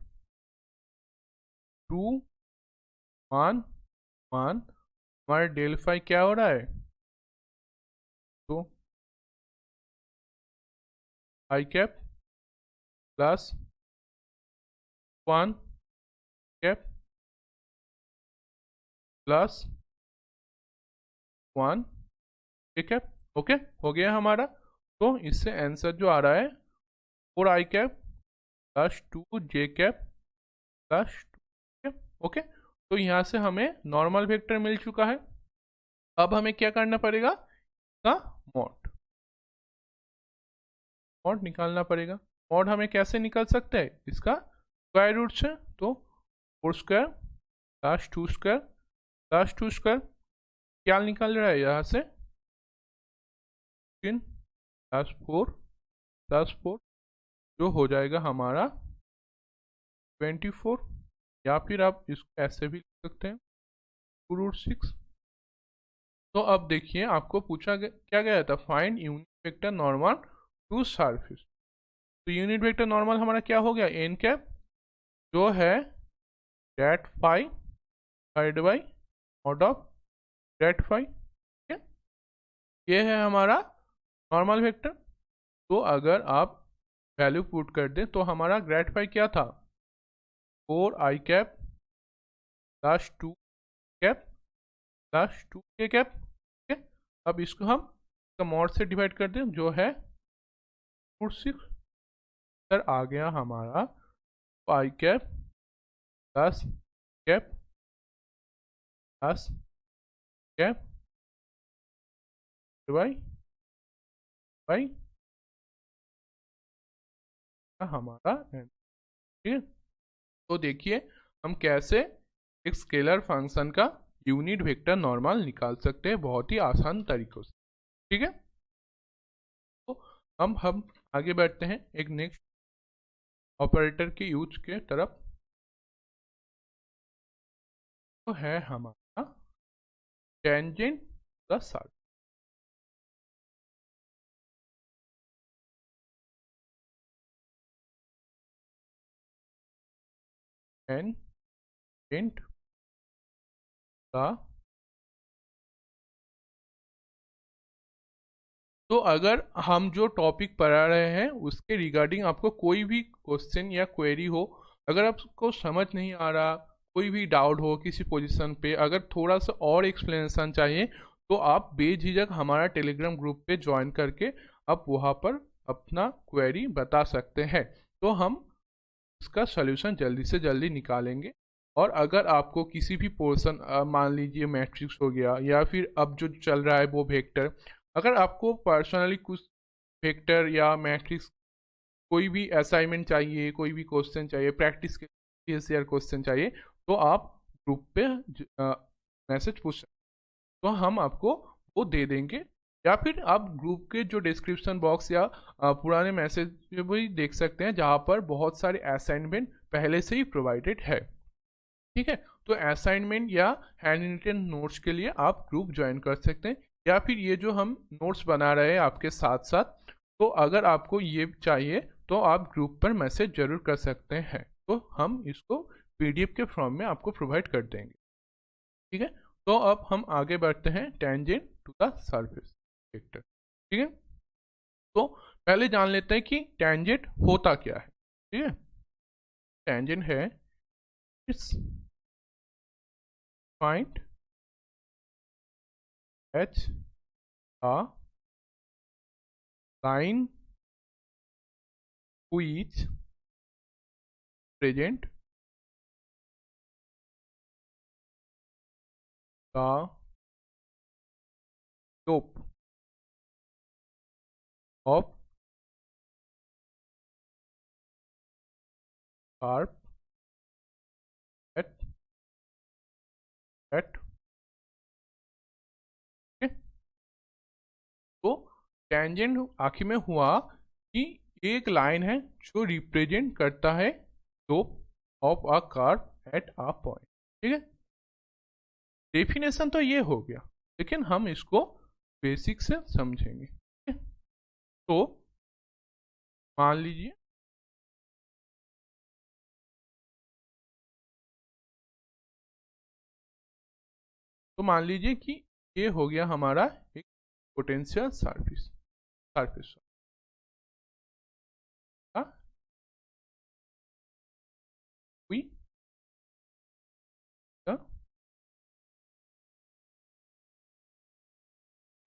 211 हमारा डेल फाई क्या हो रहा है, तो आई कैप प्लस 1 कैप प्लस 1 जे कैप। ओके, हो गया हमारा। तो इससे आंसर जो आ रहा है 4 i cap plus 2 j cap plus 2 cap. Okay, तो यहाँ से हमें नॉर्मल वेक्टर मिल चुका है। अब हमें क्या करना पड़ेगा, इसका मॉड मॉड निकालना पड़ेगा। मॉड हमें कैसे निकल सकते हैं, इसका स्क्वायर रूट से। तो 4 square plus 2 square plus 2 square क्या निकल रहा है यहाँ से, 3 प्लस 4 प्लस 4, जो हो जाएगा हमारा 24। या फिर आप इसको ऐसे भी लिख सकते हैं 2√6। तो अब देखिए, आपको पूछा गया क्या गया था, find unit vector normal to surface. तो यूनिट वेक्टर नॉर्मल हमारा क्या हो गया, एन कैप, जो है del phi divide by mod of del phi. ठीक है, ये है हमारा नॉर्मल वेक्टर। तो अगर आप वैल्यू पुट कर दें तो हमारा ग्रेड फाई क्या था, 4 i cap plus 2 cap plus 2 के कैप। ठीक है, अब इसको हम मॉड से डिवाइड कर दें, जो है 6 सर आ गया हमारा आई cap plus cap plus cap divide by हमारा n। ठीक है, तो देखिए हम कैसे एक स्केलर फंक्शन का यूनिट वेक्टर नॉर्मल निकाल सकते हैं बहुत ही आसान तरीकों से। ठीक है, तो हम आगे बढ़ते हैं एक नेक्स्ट ऑपरेटर के यूज के तरफ। तो है हमारा टेंजेंट प्लस सार्क। टेंजेंट का, तो अगर हम जो टॉपिक पढ़ा रहे हैं उसके रिगार्डिंग आपको कोई भी क्वेश्चन या क्वेरी हो, अगर आपको समझ नहीं आ रहा, कोई भी डाउट हो किसी पोजीशन पे, अगर थोड़ा सा और एक्सप्लेनेशन चाहिए, तो आप बेझिझक हमारा टेलीग्राम ग्रुप पे ज्वाइन करके आप वहाँ पर अपना क्वेरी बता सकते हैं। तो हम इसका सलूशन जल्दी से जल्दी निकालेंगे। और अगर आपको किसी भी पोर्शन, मान लीजिए मैट्रिक्स हो गया या फिर अब जो चल रहा है वो वेक्टर, अगर आपको पर्सनली कुछ वेक्टर या मैट्रिक्स कोई भी असाइनमेंट चाहिए, कोई भी क्वेश्चन चाहिए, प्रैक्टिस के प्रीवियस क्वेश्चन चाहिए, तो आप ग्रुप पे मैसेज पूछ सकते, तो हम आपको वो दे देंगे। या फिर आप ग्रुप के जो डिस्क्रिप्शन बॉक्स या पुराने मैसेज भी देख सकते हैं, जहाँ पर बहुत सारे असाइनमेंट पहले से ही प्रोवाइडेड है। ठीक है, तो असाइनमेंट या हैंड रिटन नोट्स के लिए आप ग्रुप ज्वाइन कर सकते हैं, या फिर ये जो हम नोट्स बना रहे हैं आपके साथ साथ, तो अगर आपको ये चाहिए तो आप ग्रुप पर मैसेज जरूर कर सकते हैं, तो हम इसको पीडीएफ के फॉर्म में आपको प्रोवाइड कर देंगे। ठीक है, तो अब हम आगे बढ़ते हैं tangent to the surface vector. ठीक है, तो पहले जान लेते हैं कि टेंजेंट होता क्या है। ठीक है, टेंजेंट है it's point H a line which present the slope of curve at okay? तो टेंजेंट आखिर में हुआ कि एक लाइन है जो रिप्रेजेंट करता है slope of a curve at a point. ठीक है, डेफिनेशन तो ये हो गया, लेकिन हम इसको बेसिक से समझेंगे। ठीक है? तो मान लीजिए, कि ये हो गया हमारा एक पोटेंशियल सरफेस।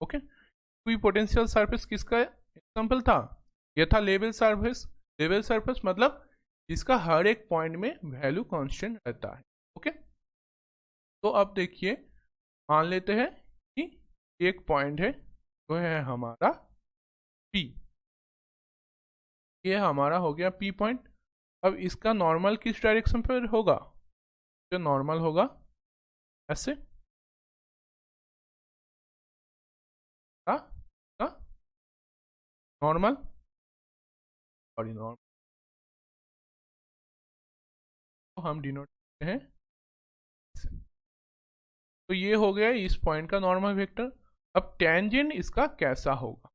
ओके, कोई पोटेंशियल सरफेस किसका एग्जाम्पल था? ये था लेवल सरफेस। लेवल सरफेस मतलब इसका हर एक पॉइंट में वैल्यू कांस्टेंट रहता है। ओके, तो अब देखिए, मान लेते हैं कि एक पॉइंट है, वो है हमारा पी। ये हमारा हो गया पी पॉइंट। अब इसका नॉर्मल किस डायरेक्शन पर होगा? जो नॉर्मल होगा ऐसे का नॉर्मल और नॉर्मल को हम डिनोट करते हैं ऐसे। तो ये हो गया इस पॉइंट का नॉर्मल वेक्टर। अब टेंजेंट इसका कैसा होगा?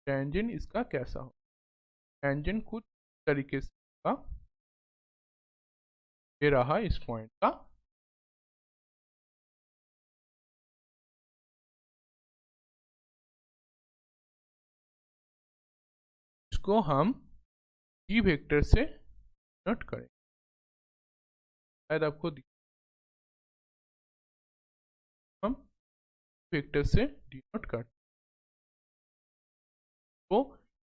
टेंजेंट इसका कैसा होगा? टेंजेंट कुछ तरीके से होगा, ये रहा इस पॉइंट का। इसको हम ई वेक्टर से नोट करें, शायद आपको हम वेक्टर से डिनोट करते। तो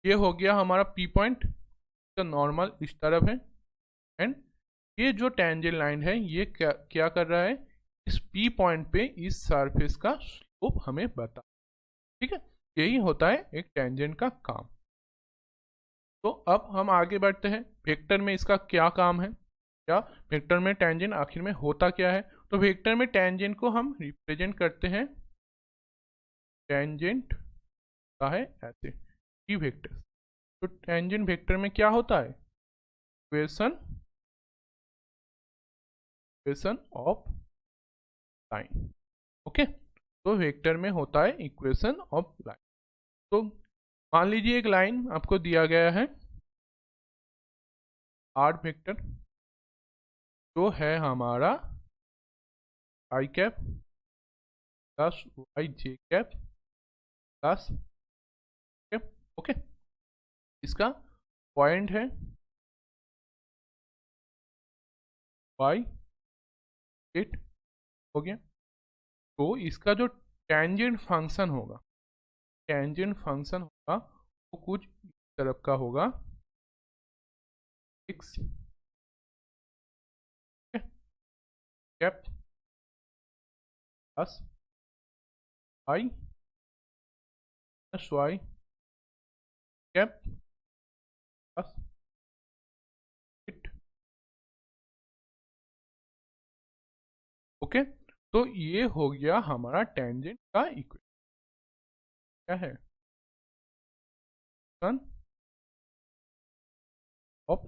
ये हो गया हमारा पी पॉइंट, इसका नॉर्मल इस तरफ है। एंड ये जो टेंजेंट लाइन है ये क्या क्या कर रहा है? इस पी पॉइंट पे इस सरफेस का स्लोप हमें बता। ठीक है, यही होता है एक टेंजेंट का काम। तो अब हम आगे बढ़ते हैं, वेक्टर में इसका क्या काम है, क्या वेक्टर में टेंजेंट आखिर में होता क्या है? तो वेक्टर में टेंजेंट को हम रिप्रेजेंट करते हैं, टेंजेंट का है ऐसे ई वेक्टर। तो टेंजेंट वेक्टर में क्या होता है? Equation equation of line. Okay, तो वेक्टर में होता है इक्वेशन ऑफ लाइन। तो मान लीजिए एक लाइन आपको दिया गया है, आर वेक्टर, जो है हमारा आई कैप प्लस वाई जे कैप प्लस कैप। ओके, इसका पॉइंट है वाई 8 हो गया। तो इसका जो टेंजेंट फंक्शन होगा, टेंजेंट फंक्शन होगा वो कुछ इस तरफ का होगा, X cap plus Y plus Y cap plus 8। Okay, तो ये हो गया हमारा टेंजेंट का इक्वेशन। क्या है? सन ऑफ,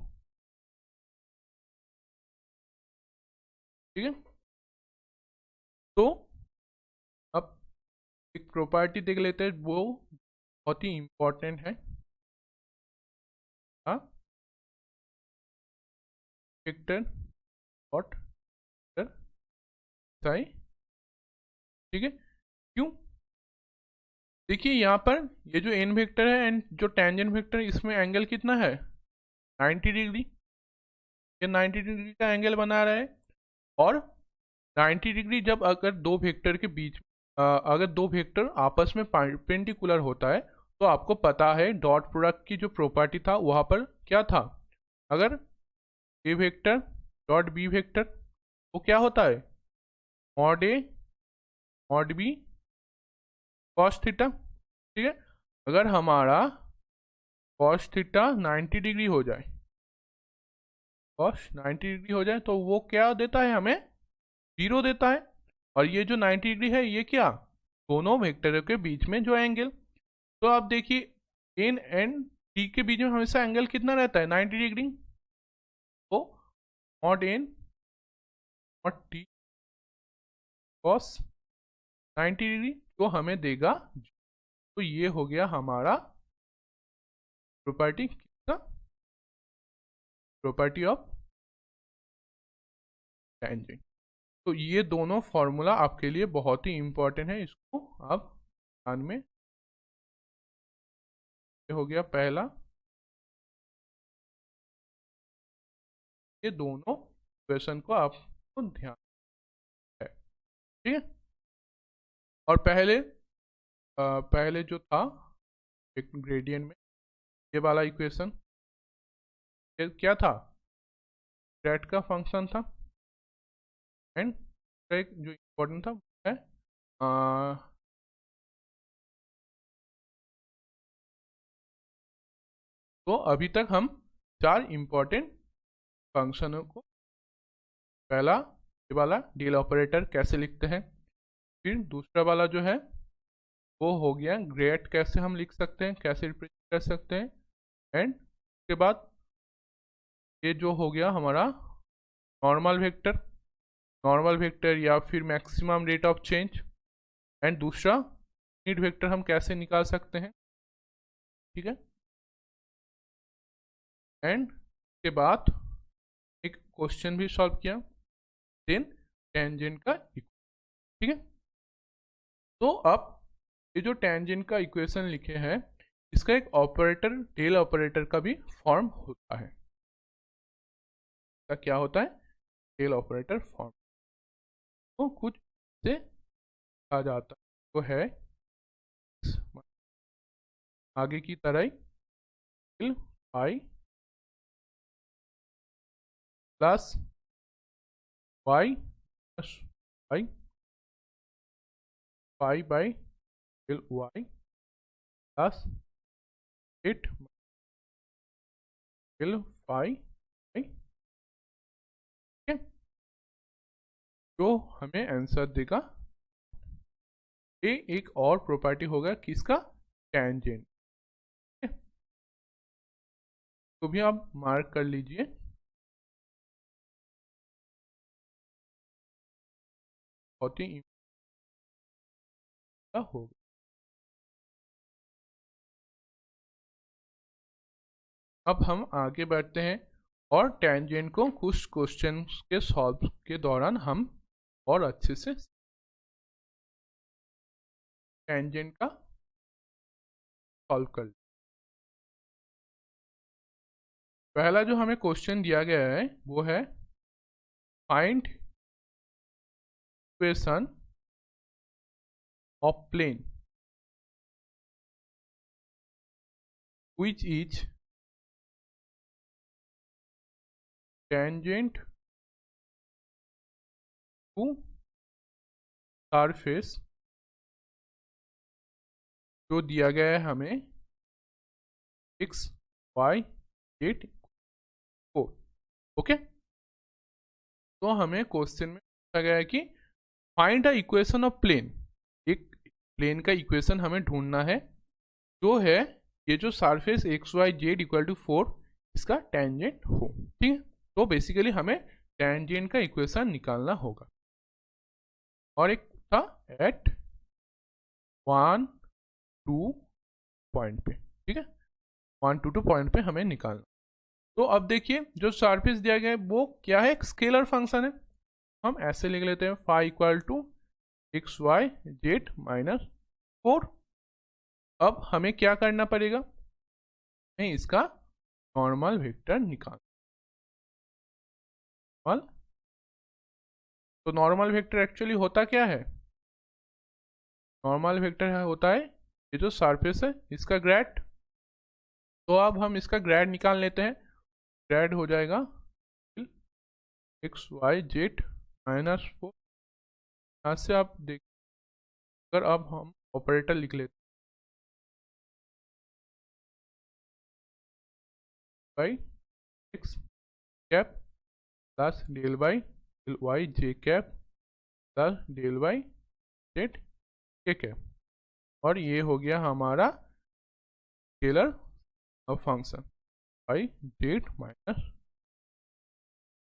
ठीक है। तो अब एक प्रॉपर्टी देख लेते हैं, वो बहुत ही इंपॉर्टेंट है। हाँ, वेक्टर डॉट साई, ठीक है। क्यों? देखिए यहाँ पर ये जो एन वेक्टर है एंड जो टेंजेंट वेक्टर, इसमें एंगल कितना है? 90 डिग्री। ये 90 डिग्री का एंगल बना रहा है। और 90 डिग्री जब अगर दो वेक्टर के बीच अगर दो वेक्टर आपस में परपेंडिकुलर होता है, तो आपको पता है डॉट प्रोडक्ट की जो प्रॉपर्टी था वहाँ पर क्या था? अगर ए वेक्टर डॉट बी वेक्टर, वो क्या होता है? Mod A mod B cos theta. ठीक है, अगर हमारा कॉस थीटा 90 डिग्री हो जाए, कॉस 90 डिग्री हो जाए, तो वो क्या देता है हमें? जीरो देता है। और ये जो 90 डिग्री है ये क्या? दोनों वेक्टरों के बीच में जो एंगल। तो आप देखिए इन एंड टी के बीच में हमेशा एंगल कितना रहता है? 90 डिग्री। तो मॉड एन और टी कॉस 90 डिग्री तो हमें देगा। तो ये हो गया हमारा प्रॉपर्टी किसका? Property of tangent. तो ये दोनों फॉर्मूला आपके लिए बहुत ही इंपॉर्टेंट है, इसको आप ध्यान में। ये हो गया पहला, ये दोनों क्वेश्चन को आपको ध्यान है, ठीक है। और पहले पहले जो था एक ग्रेडियंट में ये वाला इक्वेशन क्या था, ग्रेड का फंक्शन था। एंड एक जो इम्पोर्टेंट था वो है तो अभी तक हम 4 इम्पोर्टेंट फंक्शनों को, पहला ये वाला डेल ऑपरेटर कैसे लिखते हैं, फिर दूसरा वाला जो है वो हो गया ग्रेड कैसे हम लिख सकते हैं, कैसे रिप्रेजेंट कर सकते हैं। एंड उसके बाद ये जो हो गया हमारा नॉर्मल वेक्टर या फिर maximum rate of change. And दूसरा यूनिट वेक्टर हम कैसे निकाल सकते हैं, ठीक है। एंड के बाद एक क्वेश्चन भी सॉल्व किया, देन टेंजेंट का ठीक है। तो अब ये जो टेंजेंट का इक्वेशन लिखे हैं इसका एक ऑपरेटर डेल ऑपरेटर का भी फॉर्म होता है। क्या होता है, डेल ऑपरेटर फॉर्म। तो कुछ से आ जाता है तो है आगे की तरह ही del i plus Y plus y pi by del y plus 8 del phi by, ठीक है, जो हमें आंसर देगा। ये एक और प्रॉपर्टी होगा किसका, टेंजेंट। तो भी आप मार्क कर लीजिए। बहुत ही होगा। अब हम आगे बढ़ते हैं और टेंजेंट को कुछ क्वेश्चंस के सॉल्व के दौरान हम और अच्छे से टेंजेंट का सॉल्व कर। पहला जो हमें क्वेश्चन दिया गया है वो है find equation of plane which is tangent to surface, जो दिया गया है हमें x y z को। ओके, तो हमें क्वेश्चन में पूछा गया है कि find the equation of plane, एक प्लेन का इक्वेशन हमें ढूंढना है जो है ये जो surface x Y Z equal to 4 इसका टेंजेंट हो, ठीक है। तो बेसिकली हमें टेंजेंट का इक्वेशन निकालना होगा। और एक था एट 1 2 पॉइंट पे, ठीक है, 1 to 2 पॉइंट पे हमें निकालना। तो अब देखिए जो सरफेस दिया गया है वो क्या है, एक स्केलर फंक्शन है। हम ऐसे लिख लेते हैं phi equal to X Y Z minus 4। अब हमें क्या करना पड़ेगा, हमें इसका नॉर्मल वेक्टर निकाल। तो नॉर्मल वेक्टर एक्चुअली होता क्या है, नॉर्मल वेक्टर होता है ये जो सरफेस है इसका ग्रेड। तो अब हम इसका ग्रेड निकाल लेते हैं। ग्रेड हो जाएगा एक्स वाई जेड माइनस 4। यहाँ से आप देख, अगर अब हम ऑपरेटर लिख लेते by x cap plus del y J cap plus del y Z के कैप, और ये हो गया हमारा scalar function y Z minus.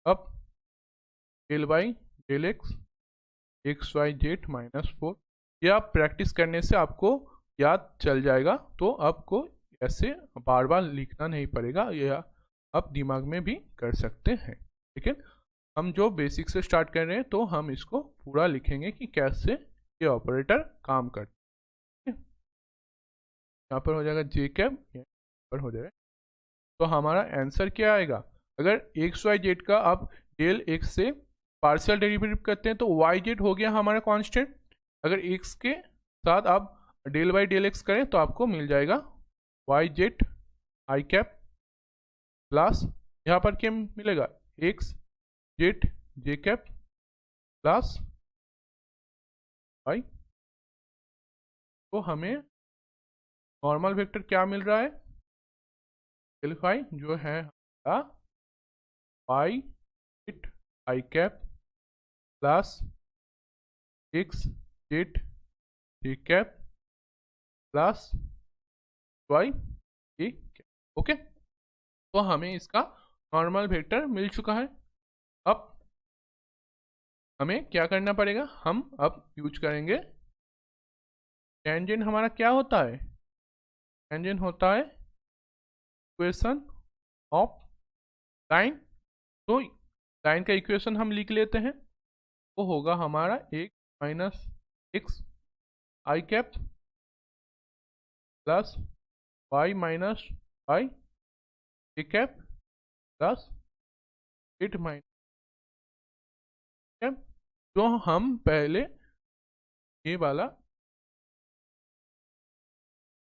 अब del y del x Y Z minus 4, ये आप प्रैक्टिस करने से आपको याद चल जाएगा। तो आपको ऐसे बार बार लिखना नहीं पड़ेगा, या आप दिमाग में भी कर सकते हैं। लेकिन हम जो बेसिक से स्टार्ट कर रहे हैं तो हम इसको पूरा लिखेंगे कि कैसे ये ऑपरेटर काम करता है। यहाँ पर हो जाएगा जे कैप, यहाँ पर हो जाएगा। तो हमारा आंसर क्या आएगा, अगर एक्स वाई जेड का आप डेल एक्स से पार्शियल डेरिवेटिव करते हैं तो वाई जेड हो गया हमारा कांस्टेंट। अगर एक्स के साथ आप डेल बाई डेल एक्स करें तो आपको मिल जाएगा Y Z I cap plus यहाँ पर क्या मिलेगा एक्स जेड जे कैप प्लस वाई। तो हमें नॉर्मल वेक्टर क्या मिल रहा है, डेल फाई जो है हमारा Y Z I cap plus x Z J cap plus Y A cap. Okay, तो हमें इसका नॉर्मल वेक्टर मिल चुका है। अब हमें क्या करना पड़ेगा, हम अब यूज करेंगे टेंजेंट। हमारा क्या होता है, टेंजेंट होता है इक्वेशन ऑफ लाइन। तो लाइन का इक्वेशन हम लिख लेते हैं, वो होगा हमारा एक माइनस एक्स आई cap plus Y minus y ए cap plus eight minus cap. जो हम पहले ये वाला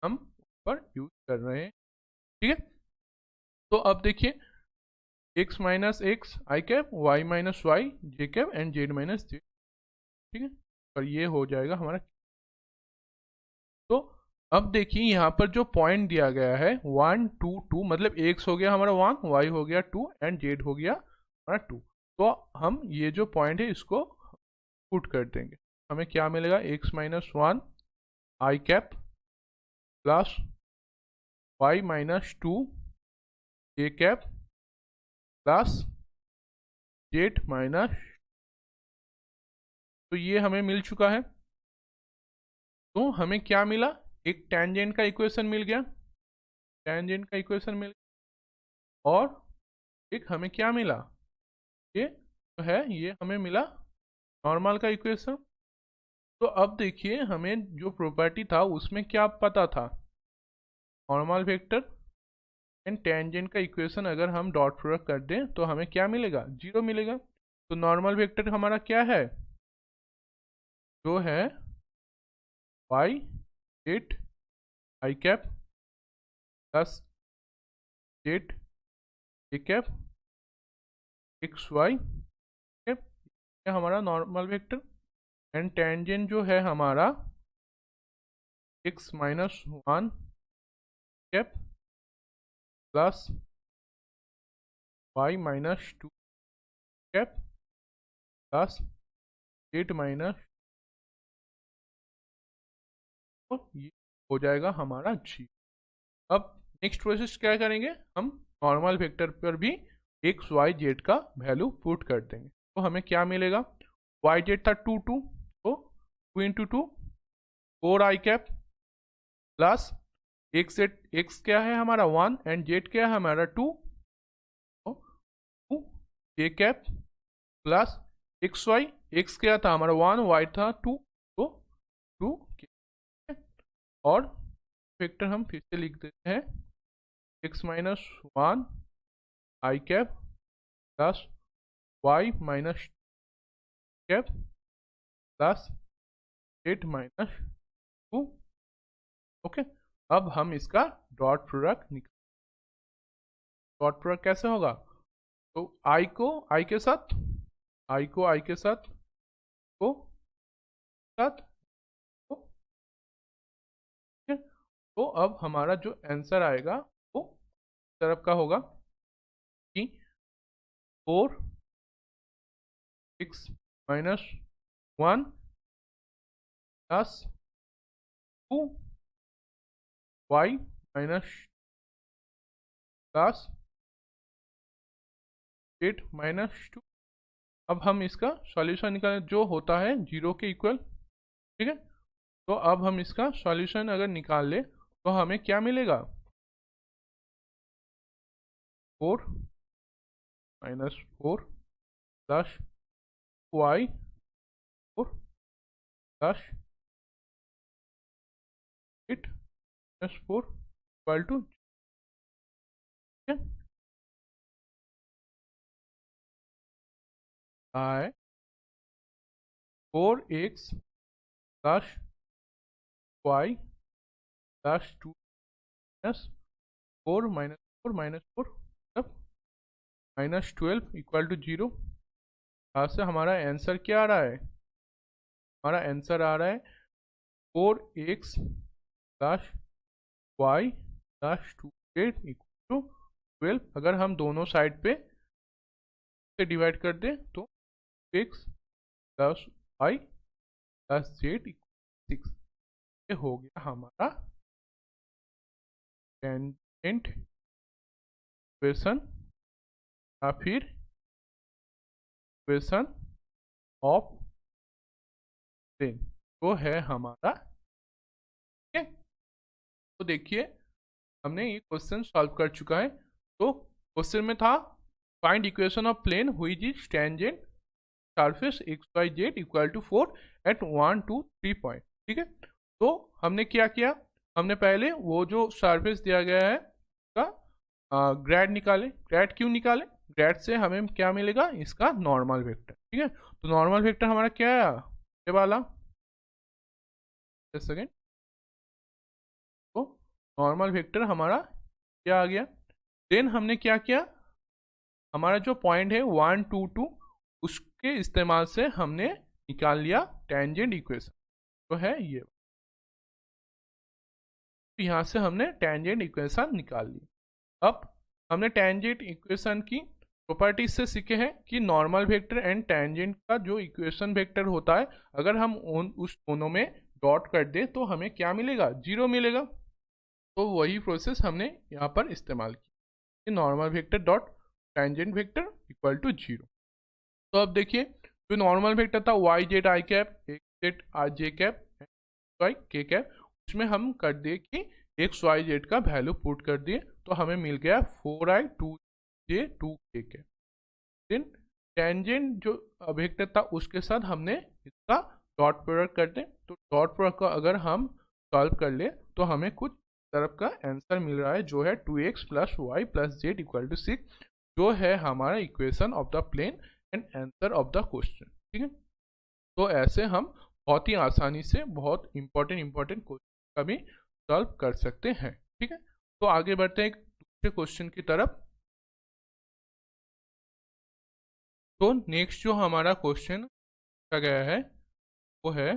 हम ऊपर यूज कर रहे हैं, ठीक है। तो अब देखिए x minus x I cap y minus y J cap and z minus j, ठीक है। और ये हो जाएगा हमारा। तो अब देखिए यहाँ पर जो पॉइंट दिया गया है 1 2 2, मतलब एक्स हो गया हमारा 1, वाई हो गया 2 एंड जेड हो गया हमारा 2। तो हम ये जो पॉइंट है इसको पुट कर देंगे, हमें क्या मिलेगा x minus 1 i cap plus Y minus 2 j cap plus Z minus. तो ये हमें मिल चुका है। तो हमें क्या मिला, एक टेंजेंट का इक्वेशन मिल गया, टेंजेंट का इक्वेशन मिल गया। और एक हमें क्या मिला, ये जो है ये हमें मिला नॉर्मल का इक्वेशन। तो अब देखिए हमें जो प्रॉपर्टी था उसमें क्या पता था, नॉर्मल वेक्टर एंड टेंजेंट का इक्वेशन अगर हम डॉट प्रोडक्ट कर दें तो हमें क्या मिलेगा, जीरो मिलेगा। तो नॉर्मल वेक्टर हमारा क्या है, जो है Y Z I cap plus Z A cap X Y cap, ये हमारा नॉर्मल वेक्टर। एंड टेंजेंट जो है हमारा X minus 1 cap plus Y minus 2 cap plus Z minus. तो ये हो जाएगा हमारा जी। अब नेक्स्ट प्रोसेस क्या करेंगे, हम नॉर्मल वेक्टर पर भी एक्स वाई जेड का वैल्यू पुट कर देंगे। तो हमें क्या मिलेगा, वाई जेड था 2 2, तो 2 into 2 4 i cap plus x z, x क्या है हमारा 1 एंड जेड क्या है हमारा 2, तो 2 j cap plus x y, x क्या था हमारा 1, वाई था 2, तो 2 और वेक्टर हम फिर से लिख देते हैं x minus 1 i cap plus Y minus cap plus eight minus 2। Okay, अब हम इसका डॉट प्रोडक्ट निकाल, डॉट प्रोडक्ट कैसे होगा, तो आई को आई के साथ, आई को आई के साथ को साथ को, ठीक है। तो अब हमारा जो आंसर आएगा वो तरफ का होगा कि 4 6 minus 1 plus 2 Y minus plus 8 minus 2। अब हम इसका सॉल्यूशन निकालें जो होता है जीरो के इक्वल, ठीक है। तो अब हम इसका सॉल्यूशन अगर निकाल ले तो हमें क्या मिलेगा, 4 minus 4 plus Y 4 plus 8 minus 4 equal to, ठीक है, by 4x plus Y plus 2 minus 4 minus 4 minus 4 मतलब -12 इक्वल टू 0। यहाँ से हमारा आंसर क्या आ रहा है? हमारा आंसर आ रहा है 4x plus Y plus 2z equal to 12। अगर हम दोनों साइड पे से डिवाइड कर दें तो x plus Y plus Z equal 6। ये हो गया हमारा टेंजेंट इक्वेशन या फिर इक्वेशन ऑफ प्लेन तो है हमारा। ठीक है, तो देखिए हमने ये क्वेश्चन सॉल्व कर चुका है। तो क्वेश्चन में था find equation of plane which is tangent surface x Y Z equal to 4 at 1 2 3 point. ठीक है, तो हमने क्या किया, हमने पहले वो जो सरफेस दिया गया है उसका ग्रेड निकाले। ग्रेड क्यों निकाले? ग्रेड से हमें क्या मिलेगा? इसका नॉर्मल वेक्टर। ठीक है, तो नॉर्मल वेक्टर हमारा क्या आया? ये वाला सेकेंड। तो नॉर्मल वेक्टर हमारा क्या आ गया? देन हमने क्या किया, हमारा जो पॉइंट है 1 2 2 उसके इस्तेमाल से हमने निकाल लिया टेंजेंट इक्वेशन, तो है ये। तो यहाँ से हमने टेंजेंट इक्वेशन निकाल ली। अब हमने टेंजेंट इक्वेशन की प्रॉपर्टीज से सीखे हैं कि नॉर्मल वेक्टर एंड टेंजेंट का जो इक्वेशन वेक्टर होता है, अगर हम उस दोनों में डॉट कर दें तो हमें क्या मिलेगा? 0 मिलेगा। तो वही प्रोसेस हमने यहाँ पर इस्तेमाल की, normal vector dot tangent vector equal to 0। तो अब देखिए जो नॉर्मल वेक्टर था y Z I cap, x z r j cap, y के कैप, उसमें हम कर दिए कि एक्स वाई जेड का वैल्यू पुट कर दिए, तो हमें मिल गया 4i 2j 2k cap. Then tangent जो वेक्टर था उसके साथ हमने इसका डॉट प्रोडक्ट कर दें, तो डॉट प्रोडक्ट को अगर हम सॉल्व कर ले तो हमें कुछ तरफ का आंसर मिल रहा है जो है 2x plus Y plus Z equal to 6, जो है हमारा equation of the plane and answer of the question. ठीक है, तो ऐसे हम बहुत ही आसानी से बहुत इंपॉर्टेंट क्वेश्चन का भी सॉल्व कर सकते हैं। ठीक है, तो आगे बढ़ते हैं एक दूसरे क्वेश्चन की तरफ। तो नेक्स्ट जो हमारा क्वेश्चन का गया है वो है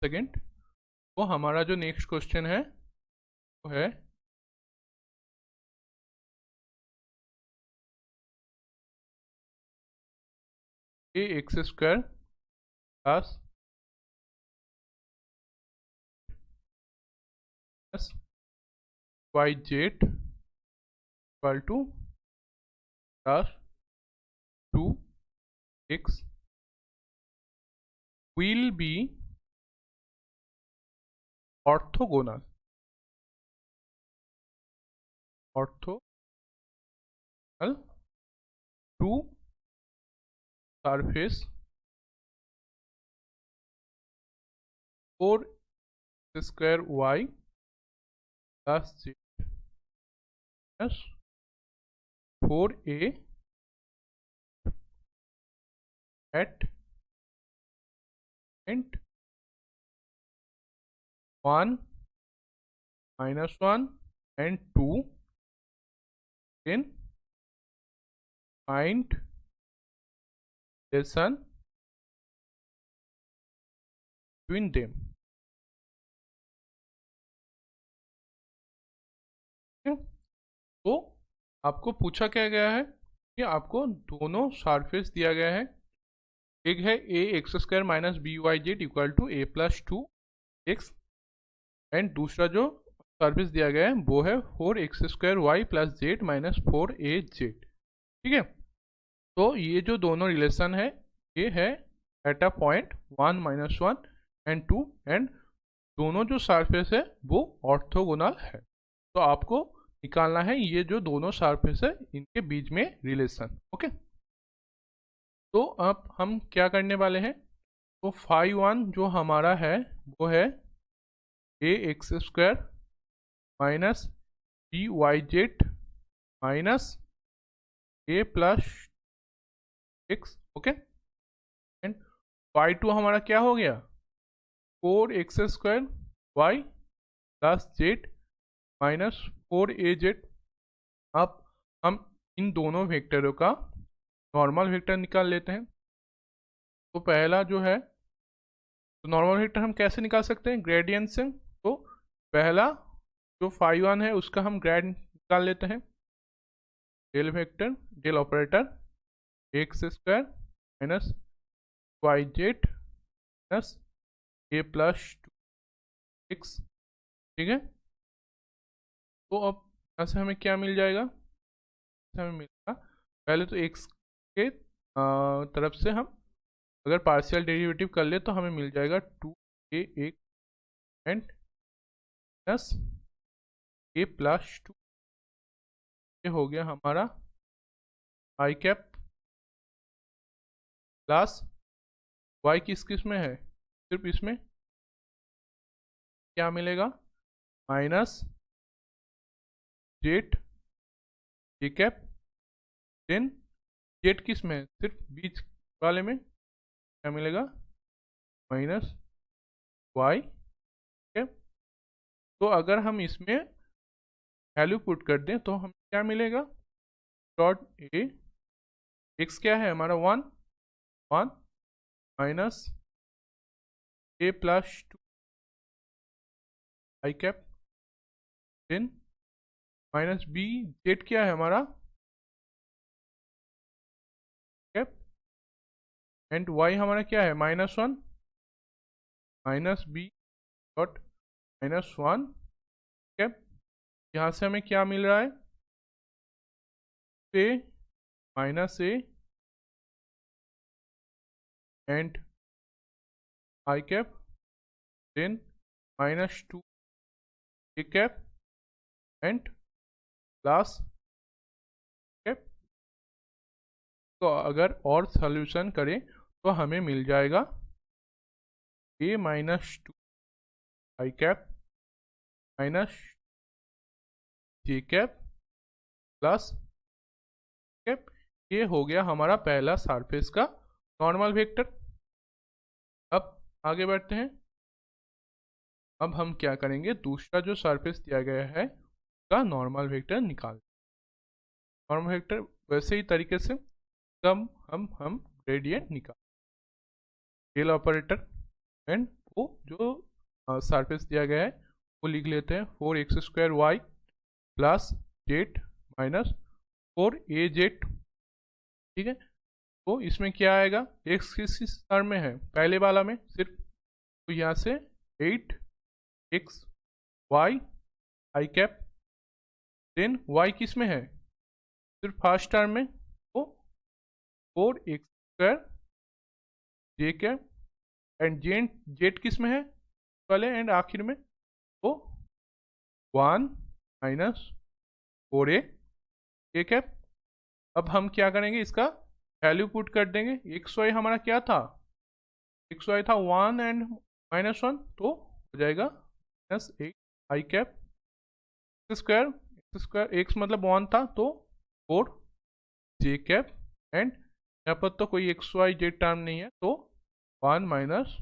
सेकंड। तो हमारा जो नेक्स्ट क्वेश्चन है वो है a x square plus y Z equal to plus 2x will be orthogonal to surface 4 square y plus z plus 4a at and 1 minus 1 and 2, then find relation between them। तो आपको पूछा क्या गया है कि आपको दोनों सरफेस दिया गया है, एक है a x square minus b y Z equal to a plus 2x, and दूसरा जो सरफेस दिया गया है वो है 4x square y plus Z minus 4a z. ठीक है, तो ये जो दोनों रिलेशन है ये है at a point 1 minus 1 and 2, and दोनों जो सरफेस है वो ऑर्थोगोनल है। तो आपको निकालना है ये जो दोनों सरफेस है इनके बीच में रिलेशन। ओके, तो अब हम क्या करने वाले हैं, तो 5 1 जो हमारा है वो है a x square minus b y Z minus a plus x. Okay, and y2 हमारा क्या हो गया? 4x² y plus Z minus 4az। अब हम इन दोनों वेक्टरों का नॉर्मल वेक्टर निकाल लेते हैं। तो पहला जो है, तो नॉर्मल वेक्टर हम कैसे निकाल सकते हैं? ग्रेडियंट से। तो पहला जो फाई 1 है उसका हम ग्रेड निकाल लेते हैं। Del vector, del operator x² minus y z plus a plus 2x। ठीक है, तो अब यहाँ से हमें क्या मिल जाएगा? हमें मिलेगा पहले तो x के तरफ से हम अगर पार्शियल डेरिवेटिव कर ले तो हमें मिल जाएगा 2a and plus a plus 2। ये हो गया हमारा आई कैप प्लस y किस किस में है? सिर्फ इसमें क्या मिलेगा? माइनस जेड जे कैप, देन जेड किस में है? सिर्फ बीच वाले में क्या मिलेगा? Minus y cap. तो अगर हम इसमें वैल्यू पुट कर दें तो हमें क्या मिलेगा? डॉट ए एक्स क्या है हमारा? 1 minus a plus 2 i cap, then minus b z क्या है हमारा? कैप, एंड y हमारा क्या है? -1 माइनस बी डॉट -1 कैप। यहाँ से हमें क्या मिल रहा है? a minus a and i cap, then -2 a cap and plus cap. तो अगर और सॉल्यूशन करें तो हमें मिल जाएगा a minus 2 i cap minus j cap plus cap. ये हो गया हमारा पहला सरफेस का नॉर्मल वेक्टर। अब आगे बढ़ते हैं। अब हम क्या करेंगे? दूसरा जो सरफेस दिया गया है उसका नॉर्मल वेक्टर निकाल। नॉर्मल वेक्टर वैसे ही तरीके से कम हम ग्रेडियंट निकाल, डेल ऑपरेटर एंड वो जो सरफेस दिया गया है वो लिख लेते हैं 4x² y plus Z minus 4az। ठीक है, तो इसमें क्या आएगा? x किस टर्म में है? पहले वाला में सिर्फ, तो यहाँ से 8x y आई कैप, देन y किस में है? सिर्फ फर्स्ट टर्म में, तो 4x² J cap and Z किस में है? पहले एंड आखिर में, तो 1 माइनस 4a जे कैप। अब हम क्या करेंगे? इसका वैल्यू पुट कर देंगे। एक्स वाई हमारा क्या था? एक्स वाई था 1 एंड -1, तो हो जाएगा -8 आई कैप स्क्वायर एक्स मतलब 1 था तो 4 जे कैप एंड यहाँ पर तो कोई एक्स वाई जेड टर्म नहीं है तो 1 माइनस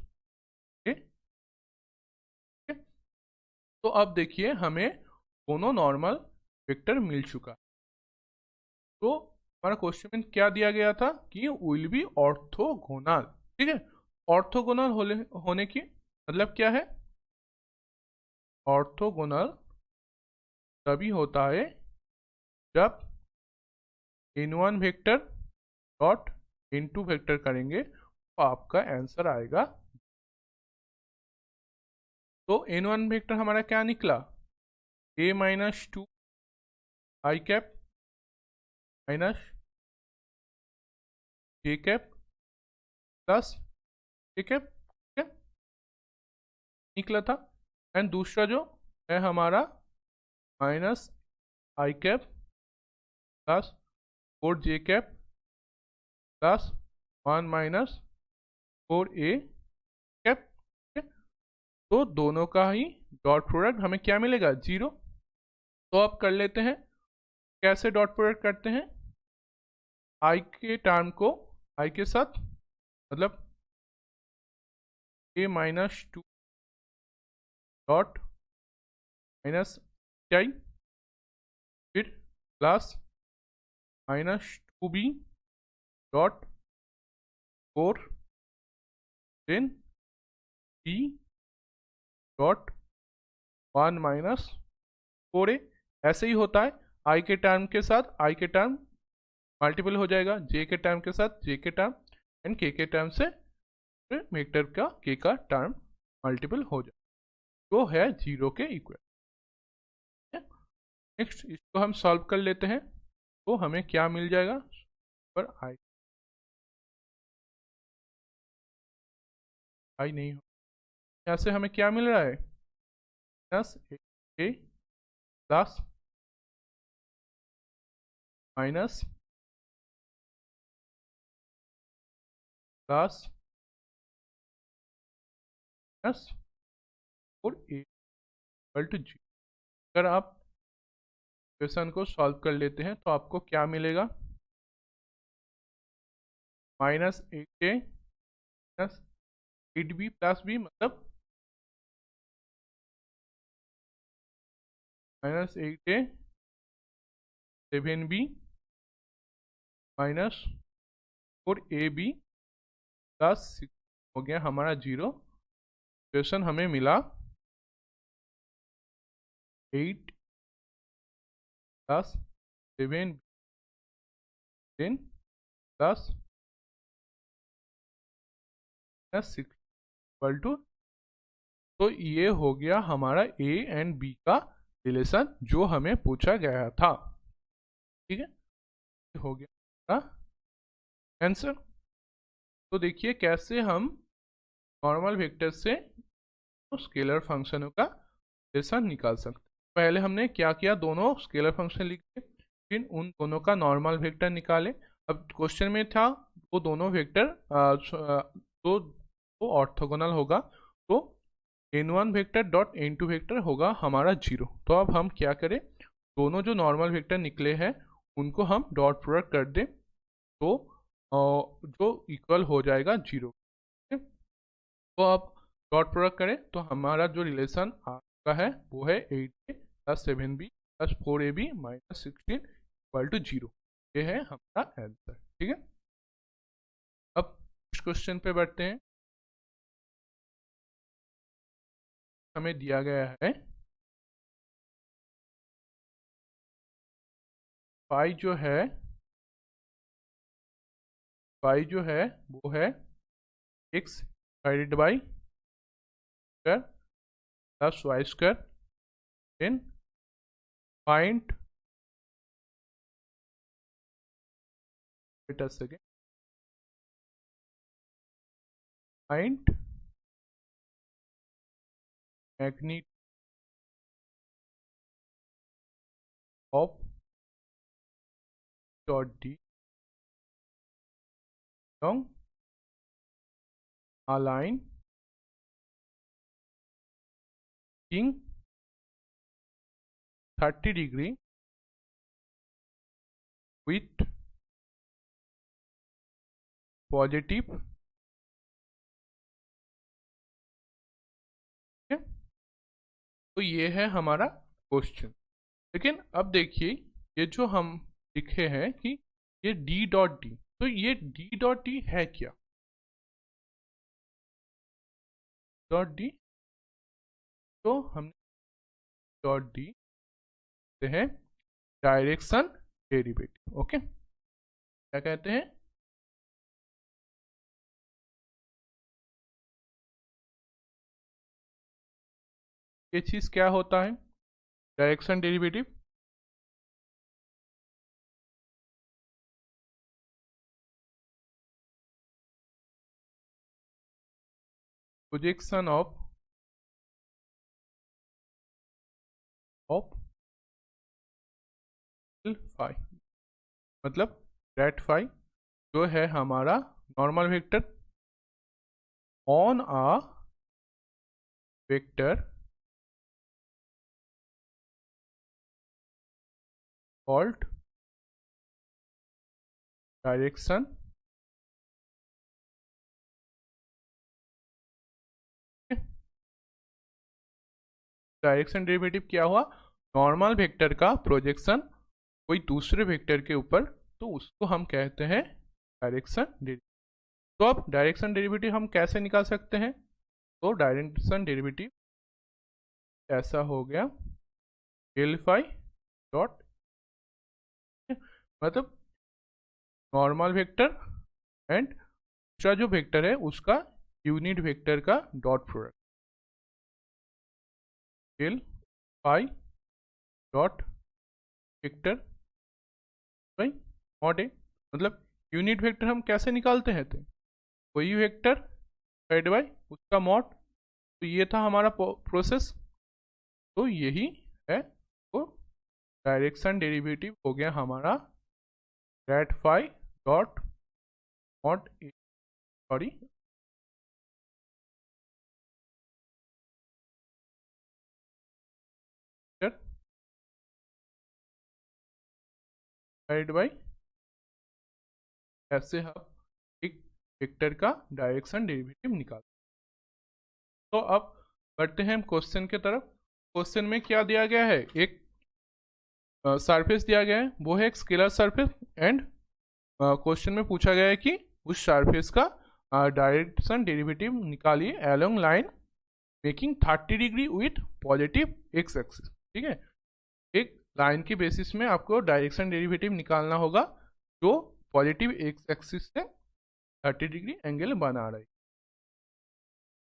ए। तो अब देखिए हमें दोनों नॉर्मल वेक्टर मिल चुका। तो हमारा क्वेश्चन में क्या दिया गया था कि विल बी ऑर्थोगोनल। ठीक है, ऑर्थोगोनल होने की मतलब क्या है? ऑर्थोगोनल तभी होता है जब n1 vector dot n2 vector करेंगे तो आपका आंसर आएगा। तो n1 वेक्टर हमारा क्या निकला? a minus 2 i cap minus j cap plus j cap, ठीक है, निकला था। एंड दूसरा जो है हमारा minus i cap plus 4 j cap plus 1 minus 4a cap. तो दोनों का ही डॉट प्रोडक्ट हमें क्या मिलेगा? 0। तो अब कर लेते हैं, कैसे डॉट प्रोडक्ट करते हैं? आई के टर्म को आई के साथ, मतलब a minus 2 dot minus i, फिर plus -2b dot 4, then b dot 1 minus 4a। ऐसे ही होता है, आई के टर्म के साथ आई के टर्म मल्टीपल हो जाएगा, जे के टर्म के साथ जे के टर्म, एंड के टर्म से वेक्टर का के का टर्म मल्टीपल हो जाएगा, जो है 0 के इक्वल। नेक्स्ट इसको हम सॉल्व कर लेते हैं, तो हमें क्या मिल जाएगा, पर आई नहीं हो, यहाँ से हमें क्या मिल रहा है, प्लस ए प्लस माइनस प्लस माइनस और ए इक्वल टू जी। अगर आप क्वेश्चन को सॉल्व कर लेते हैं तो आपको क्या मिलेगा, -8a plus 8b plus b, मतलब -8a 7b minus 4ab plus 6 हो गया हमारा 0। क्वेश्चन हमें मिला 8 प्लस 7 10 प्लस 6 इक्वल टू, तो ये हो गया हमारा ए एंड बी का रिलेशन जो हमें पूछा गया था। ठीक है, ये हो गया आंसर। तो देखिए कैसे हम नॉर्मल वेक्टर से स्केलर फंक्शनों का रिलेशन निकाल सकते हैं। पहले हमने क्या किया, दोनों स्केलर फंक्शन लिखे, फिर उन दोनों का नॉर्मल वेक्टर निकाले। अब क्वेश्चन में था वो दोनों वेक्टर तो ऑर्थोगोनल होगा, तो n1 vector dot n2 vector होगा हमारा 0। तो अब हम क्या करें, दोनों जो नॉर्मल वेक्टर निकले हैं उनको हम डॉट प्रोडक्ट कर दें, तो जो इक्वल हो जाएगा 0। तो अब डॉट प्रोडक्ट करें तो हमारा जो रिलेशन आपका है वो है 8a plus 7b plus 4ab minus 16 equal to 0। ये है हमारा आंसर। ठीक है, अब इस क्वेश्चन पे बढ़ते हैं। हमें दिया गया है फाई जो है वो है x divided by square plus Y square, then find second find magnitude of dot d along a line in 30 degree with positive. ठीक है, तो ये है हमारा क्वेश्चन। लेकिन अब देखिए ये जो हम लिखे हैं कि ये डी डॉट डी, तो ये डी डॉट डी है क्या, डॉट डी, तो हम डॉट डी है डायरेक्शन डेरिवेटिव। ओके, क्या कहते हैं, ये चीज क्या होता है, direction derivative. Projection of phi, मतलब डेट फाई जो है हमारा normal vector on a vector called direction. Direction derivative क्या हुआ, नॉर्मल वेक्टर का प्रोजेक्शन कोई दूसरे वेक्टर के ऊपर, तो उसको हम कहते हैं डायरेक्शन डेरिवेटिव। तो अब डायरेक्शन डेरिवेटिव हम कैसे निकाल सकते हैं, तो डायरेक्शन डेरिवेटिव ऐसा हो गया डेल फाई डॉट, मतलब नॉर्मल वेक्टर एंड दूसरा जो वेक्टर है उसका यूनिट वेक्टर का dot product, del phi dot vector by not a, मतलब यूनिट वेक्टर हम कैसे निकालते हैं, तो कोई वेक्टर डिवाइड बाई उसका मॉड, तो ये था हमारा प्रोसेस। तो यही है, तो डायरेक्शन डेरिवेटिव हो गया हमारा del phi dot mod a, sorry divide by, ऐसे हम एक वेक्टर का डायरेक्शन डेरिवेटिव निकाल। तो अब बढ़ते हैं हम क्वेश्चन के तरफ। क्वेश्चन में क्या दिया गया है, एक सरफेस दिया गया है, वो है एक स्केलर सरफेस, एंड क्वेश्चन में पूछा गया है कि उस सरफेस का डायरेक्शन डेरिवेटिव निकालिए along line making 30 degree with positive x axis. ठीक है, एक लाइन की बेसिस में आपको डायरेक्शन डेरिवेटिव निकालना होगा जो पॉजिटिव एक्स एक्सिस से 30 डिग्री एंगल बना रही।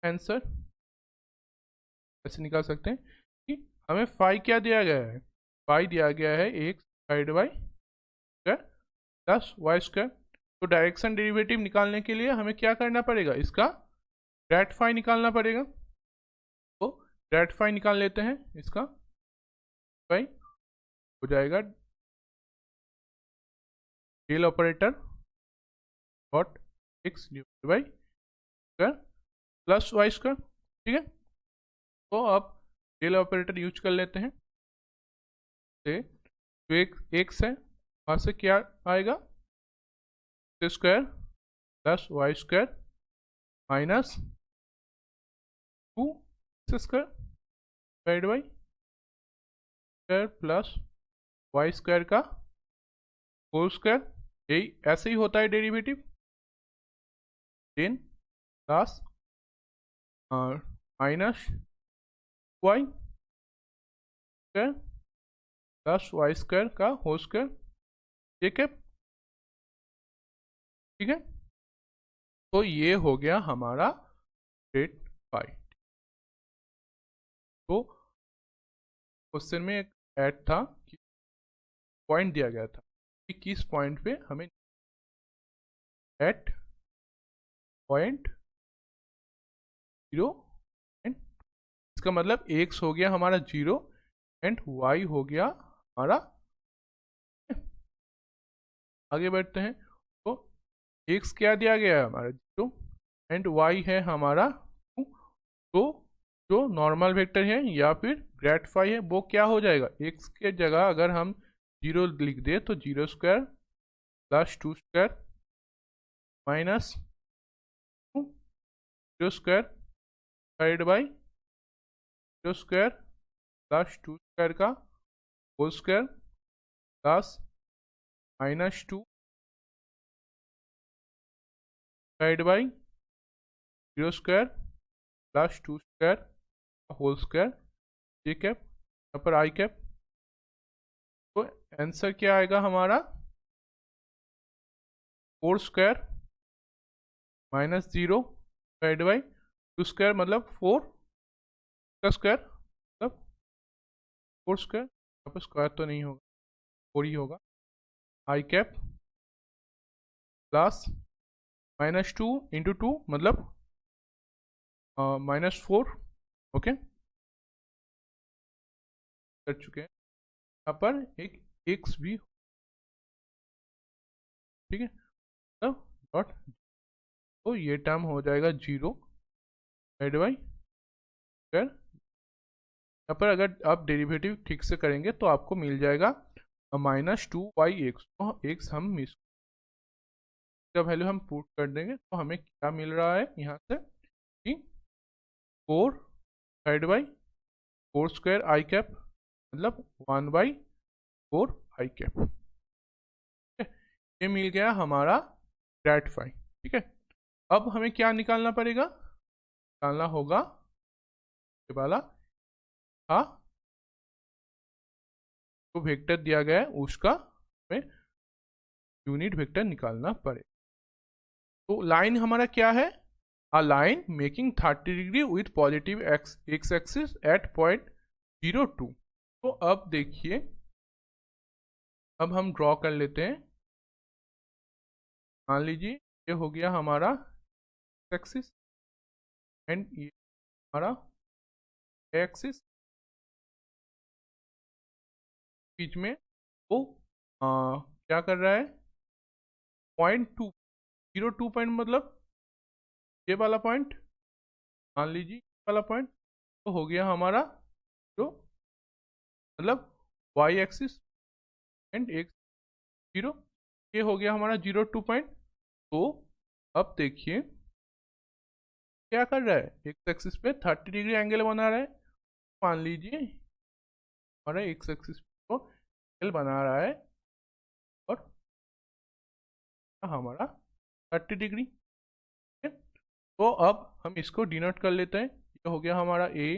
आंसर ऐसे निकाल सकते हैं कि हमें फाई क्या दिया गया है, फाई दिया गया है x divide by square plus Y square. तो डायरेक्शन डेरिवेटिव निकालने के लिए हमें क्या करना पड़ेगा, इसका ग्रेड फाई निकालना पड़ेगा। तो ग्रेड फाई निकाल लेते हैं, इसका फाई हो जाएगा del operator dot x divide by square plus Y square. ठीक है, तो अब डेल ऑपरेटर यूज कर लेते हैं, से जो एक एक्स है वहाँ से क्या आएगा, square plus Y square minus 2 square divide by square plus Y square का होल स्क्वायर। यही ऐसे ही होता है derivative, 10 plus minus y square plus Y square का होल स्क्वायर। ठीक है, ठीक है, तो ये हो गया हमारा ग्रेड फाई। तो क्वेश्चन में एक ऐड था कि पॉइंट दिया गया था कि किस पॉइंट पे हमें एट पॉइंट 0 एंड, इसका मतलब एक्स हो गया हमारा 0 एंड वाई हो गया हमारा। आगे बढ़ते हैं, तो एक्स क्या दिया गया है हमारा 0 एंड वाई है हमारा 2। तो जो नॉर्मल वेक्टर है या फिर ग्रेड फाई है वो क्या हो जाएगा, एक्स के जगह अगर हम 0 लिख दे तो 0 square plus 2 square minus 0 square divide by 0 square plus 2 square का whole square plus minus 2 divide by 0 square plus 2 square का होल स्क्वायर। जे कैप यहाँ पर आई कैप, तो आंसर क्या आएगा हमारा 4 square minus 0 divide by 2 square, मतलब 4 का स्क्वायर, मतलब 4 स्क्वायर, यहाँ पर स्क्वायर तो नहीं होगा 4 ही होगा, आई कैप प्लस माइनस 2 इंटू 2 मतलब -4। ओके, कर चुके हैं, यहाँ पर एक एक्स भी। ठीक है, तब डॉट, तो ये टर्म हो जाएगा 0 डिवाइड बाई स्क्वायर। यहाँ पर अगर आप डेरिवेटिव ठीक से करेंगे तो आपको मिल जाएगा -2y(x), तो एक्स हम मिस का वैल्यू हम पुट कर देंगे तो हमें क्या मिल रहा है यहाँ से कि 4 divide by 4 square I cap मतलब 1/4 आई कैप। ये मिल गया हमारा ग्रेड फाई। ठीक है, अब हमें क्या निकालना पड़ेगा, निकालना होगा ये वाला हाँ जो वेक्टर दिया गया है उसका हमें यूनिट वेक्टर निकालना पड़ेगा। तो लाइन हमारा क्या है, a line making 30 degree with positive x axis at point 02। तो अब देखिए, अब हम ड्रॉ कर लेते हैं। मान लीजिए ये हो गया हमारा एक्सिस एंड ये हमारा एक्सिस, बीच में वो क्या कर रहा है, 0.2 पॉइंट मतलब ये वाला पॉइंट, मान लीजिए ये वाला पॉइंट तो हो गया हमारा जो मतलब वाई एक्सिस एंड एक्स 0, ये हो गया हमारा 0.2 पॉइंट। तो अब देखिए क्या कर रहा है, एक्स एक्सिस पे 30 डिग्री एंगल बना रहा है। मान लीजिए हमारा एक्स एक्सिस को एंगल बना रहा है और हमारा 30 डिग्री। तो अब हम इसको डिनोट कर लेते हैं, ये हो गया हमारा ए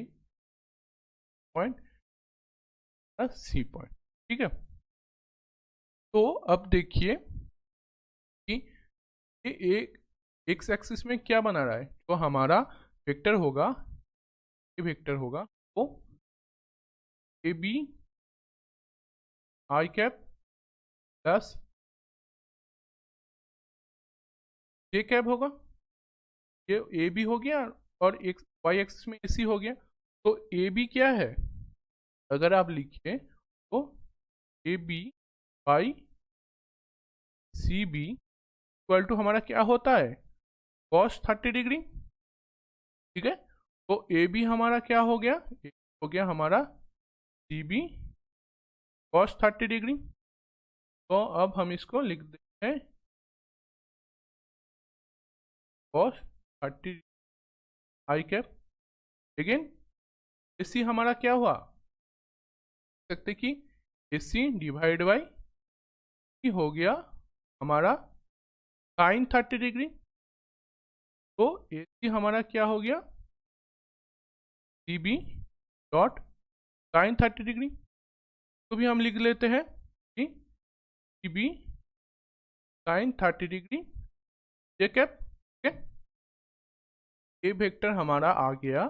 पॉइंट सी पॉइंट। ठीक है, तो अब देखिए कि ये एक एक्स एक्सिस में क्या बना रहा है, तो हमारा वेक्टर होगा, ये वेक्टर होगा वो a b i cap plus j cap होगा। ये ए बी हो गया और एक्स वाई एक्सिस में ए सी हो गया। तो ए बी क्या है, अगर आप लिखिए तो a b by c b equal to हमारा क्या होता है, कॉस 30 डिग्री। ठीक है, तो ए बी हमारा क्या हो गया, हो गया हमारा सी बी कॉस 30 डिग्री। तो अब हम इसको लिख देते हैं कॉस 30 आई कैप। लेकिन ए सी हमारा क्या हुआ, सकते कि ए सी डिवाइड बाई हो गया हमारा साइन 30 डिग्री। तो ए सी हमारा क्या हो गया, c b dot sine 30 degree. तो भी हम लिख लेते हैं कि c b sine 30 degree j cap. ठीक है, ए वेक्टर हमारा आ गया।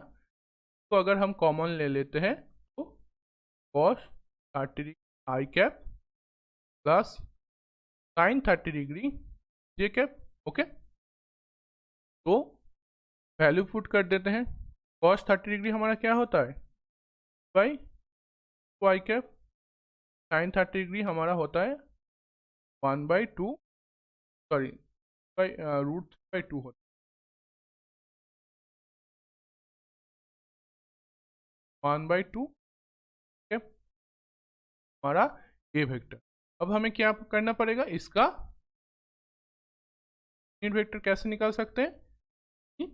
तो अगर हम कॉमन ले लेते हैं तो cos 30 degree I cap plus sign 30 degree j cap. Okay, तो वैल्यू पुट कर देते हैं। कॉस 30 डिग्री हमारा क्या होता है, by y cap, sine 30 degree हमारा होता है 1/2 सॉरी बाई √3/2 होता है 1/2। ठीक है, हमारा ए वेक्टर। अब हमें क्या करना पड़ेगा, इसका यूनिट वेक्टर कैसे निकाल सकते हैं कि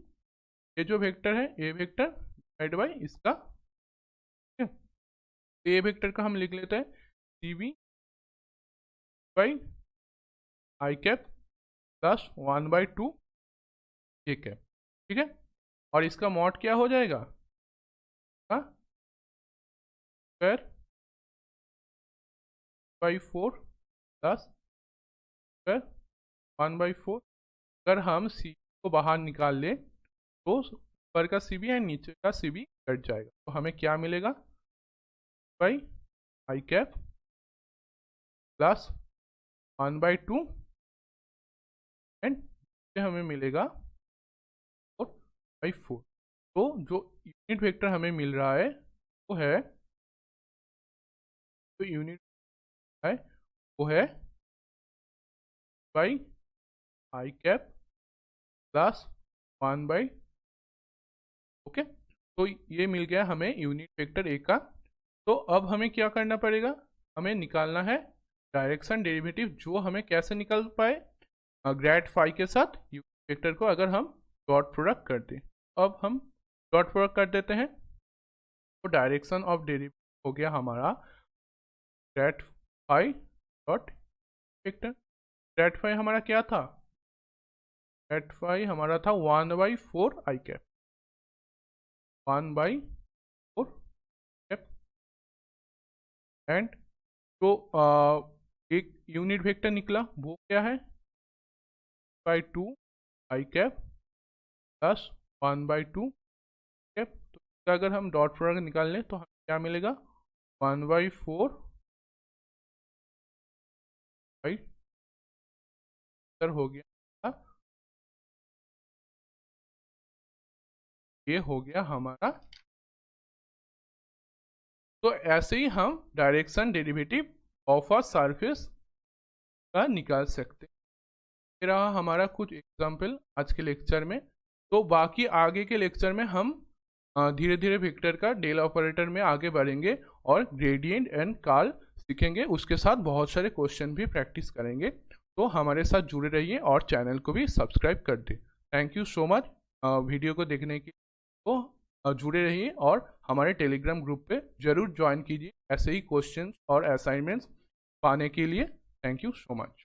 ये जो वेक्टर है ए वेक्टर डिवाइड बाई इसका। ठीक है, ए वेक्टर का हम लिख लेते हैं c b by I cap plus 1/2 a cap. ठीक है, और इसका मॉड क्या हो जाएगा, स्क्वायर बाई 4 प्लस स्क्वायर 1/4। अगर हम सी को बाहर निकाल लें तो ऊपर का सी बी एंड नीचे का सी बी कट जाएगा। तो हमें क्या मिलेगा, by I cap plus 1/2 and हमें मिलेगा 4/4। तो जो यूनिट वेक्टर हमें मिल रहा है वो है, जो यूनिट है वो है by I cap plus 1/, okay. तो ये मिल गया हमें यूनिट वेक्टर ए का। तो अब हमें क्या करना पड़ेगा, हमें निकालना है डायरेक्शन डेरिवेटिव, जो हमें कैसे निकल पाए, ग्रेड फाई के साथ यूनिट वेक्टर को अगर हम डॉट प्रोडक्ट कर दें। अब हम डॉट प्रोडक्ट कर देते हैं। तो डायरेक्शन ऑफ डेरिवेटिव हो गया हमारा grad phi dot vector. Grad phi हमारा क्या था? ग्रेड फाई हमारा था 1/4 आई कैप, 1/4 कैप। एंड तो एक यूनिट वेक्टर निकला, वो क्या है? 2 आई कैप प्लस 1/2 कैप। तो इसका अगर हम डॉट प्रोडक्ट निकाल लें तो हमें क्या मिलेगा? 1/4 आई हो गया, ये हो गया हमारा। तो ऐसे ही हम direction derivative of a surface का निकाल सकते हैं। ये रहा हमारा कुछ एग्जाम्पल आज के लेक्चर में। तो बाकी आगे के लेक्चर में हम धीरे धीरे वेक्टर का डेल ऑपरेटर में आगे बढ़ेंगे और ग्रेडियंट एंड कर्ल सीखेंगे। उसके साथ बहुत सारे क्वेश्चन भी प्रैक्टिस करेंगे। तो हमारे साथ जुड़े रहिए और चैनल को भी सब्सक्राइब कर दें। Thank you so much video को देखने के लिए। तो जुड़े रहिए और हमारे टेलीग्राम ग्रुप पे ज़रूर ज्वाइन कीजिए ऐसे ही क्वेश्चंस और असाइनमेंट्स पाने के लिए। Thank you so much.